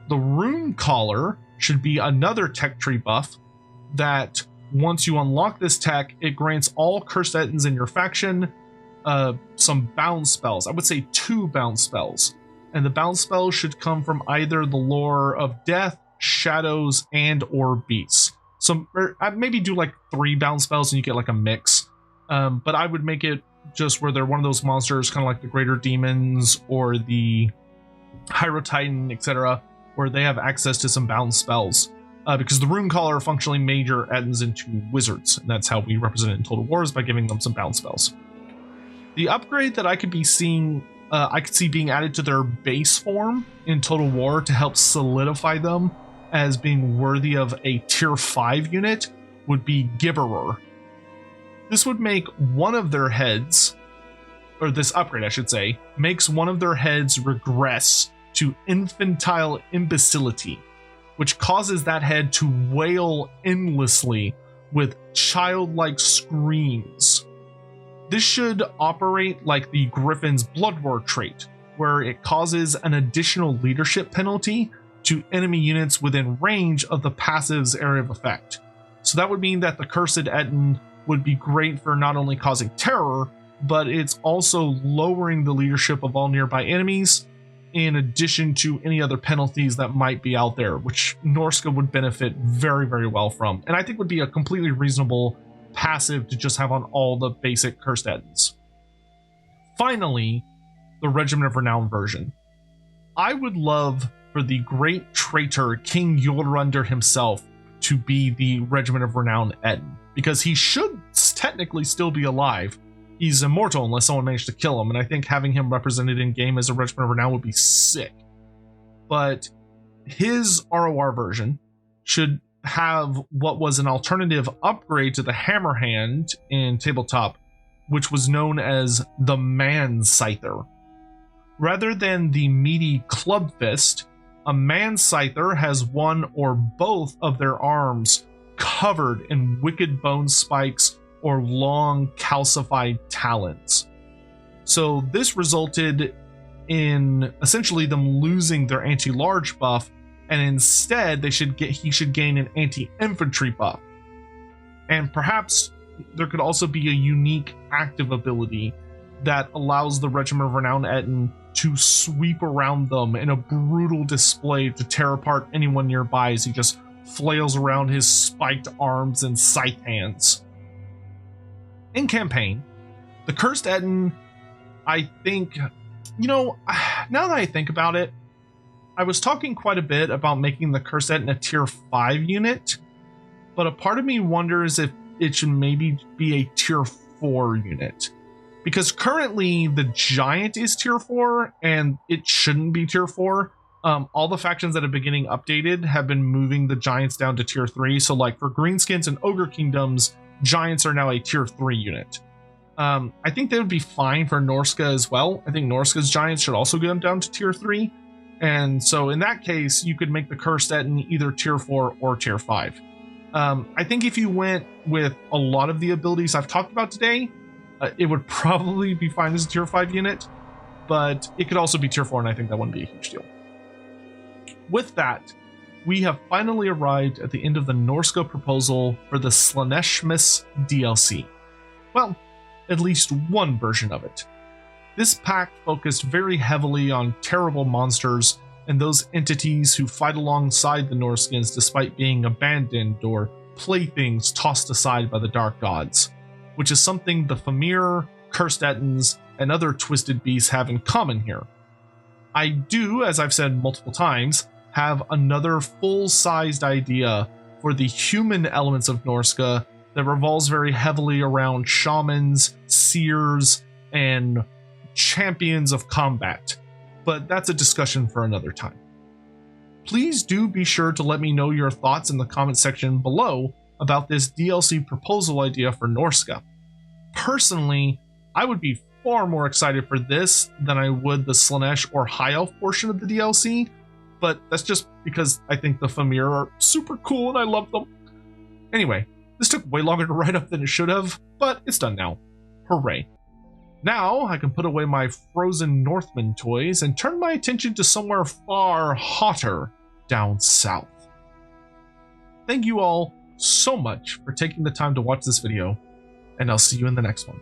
The Rune Collar should be another tech tree buff that once you unlock this tech, it grants all Curs'd Ettins in your faction some bound spells. I would say 2 bound spells. And the bound spells should come from either the lore of death, shadows, and or beasts. So I'd maybe do like 3 bound spells and you get like a mix. But I would make it just where they're one of those monsters, kind of like the Greater Demons or the Hierotitan, etc., where they have access to some bound spells. Because the Rune Collar functionally made your Ettins into wizards, and that's how we represent it in Total War, is by giving them some bound spells. The upgrade that I could see being added to their base form in Total War to help solidify them as being worthy of a tier 5 unit would be Gibberer. This would make one of their heads, or this upgrade I should say, makes one of their heads regress to infantile imbecility, which causes that head to wail endlessly with childlike screams. This should operate like the Griffin's Blood War trait, where it causes an additional leadership penalty to enemy units within range of the passive's area of effect. So that would mean that the Curs'd Ettin would be great for not only causing terror, but it's also lowering the leadership of all nearby enemies, in addition to any other penalties that might be out there, which Norsca would benefit very, very well from. And I think would be a completely reasonable passive to just have on all the basic Curs'd Ettins. Finally, the Regiment of Renown version. I would love for the great traitor King Jorrundur himself to be the Regiment of Renown Ettin, because he should technically still be alive. He's immortal unless someone managed to kill him, and I think having him represented in game as a Regiment of Renown would be sick. But his ROR version should have what was an alternative upgrade to the hammer hand in tabletop, which was known as the Man Scyther. Rather than the meaty club fist, a Man Scyther has one or both of their arms covered in wicked bone spikes or long calcified talons. So this resulted in essentially them losing their anti-large buff, and instead he should gain an anti-infantry buff. And perhaps there could also be a unique active ability that allows the Regiment of Renowned Ettin to sweep around them in a brutal display to tear apart anyone nearby as he just flails around his spiked arms and scythe hands. In campaign, the Curs'd Ettin, I think, now that I think about it, I was talking quite a bit about making the Curs'd Ettin a tier 5 unit, but a part of me wonders if it should maybe be a tier 4 unit. Because currently the Giant is tier 4, and it shouldn't be tier 4. All the factions that have been getting updated have been moving the Giants down to tier 3. So like for Greenskins and Ogre Kingdoms, Giants are now a tier 3 unit. I think they would be fine for Norsca as well. I think Norsca's Giants should also get them down to tier 3. And so in that case, you could make the Curs'd Ettin either tier 4 or tier 5. I think if you went with a lot of the abilities I've talked about today, it would probably be fine as a tier 5 unit, but it could also be tier 4, and I think that wouldn't be a huge deal. With that, we have finally arrived at the end of the Norsca proposal for the Slaanesh DLC. Well, at least one version of it. This pack focused very heavily on terrible monsters and those entities who fight alongside the Norskins despite being abandoned or playthings tossed aside by the Dark Gods, which is something the Fimir, Curs'd Ettins, and other twisted beasts have in common here. I do, as I've said multiple times, have another full-sized idea for the human elements of Norsca that revolves very heavily around shamans, seers, and champions of combat, but that's a discussion for another time. Please do be sure to let me know your thoughts in the comment section below about this DLC proposal idea for Norsca. Personally, I would be far more excited for this than I would the Slaanesh or High Elf portion of the DLC, but that's just because I think the Fimir are super cool and I love them. Anyway, this took way longer to write up than it should have, but it's done now. Hooray. Now I can put away my frozen Northman toys and turn my attention to somewhere far hotter down south. Thank you all so much for taking the time to watch this video, and I'll see you in the next one.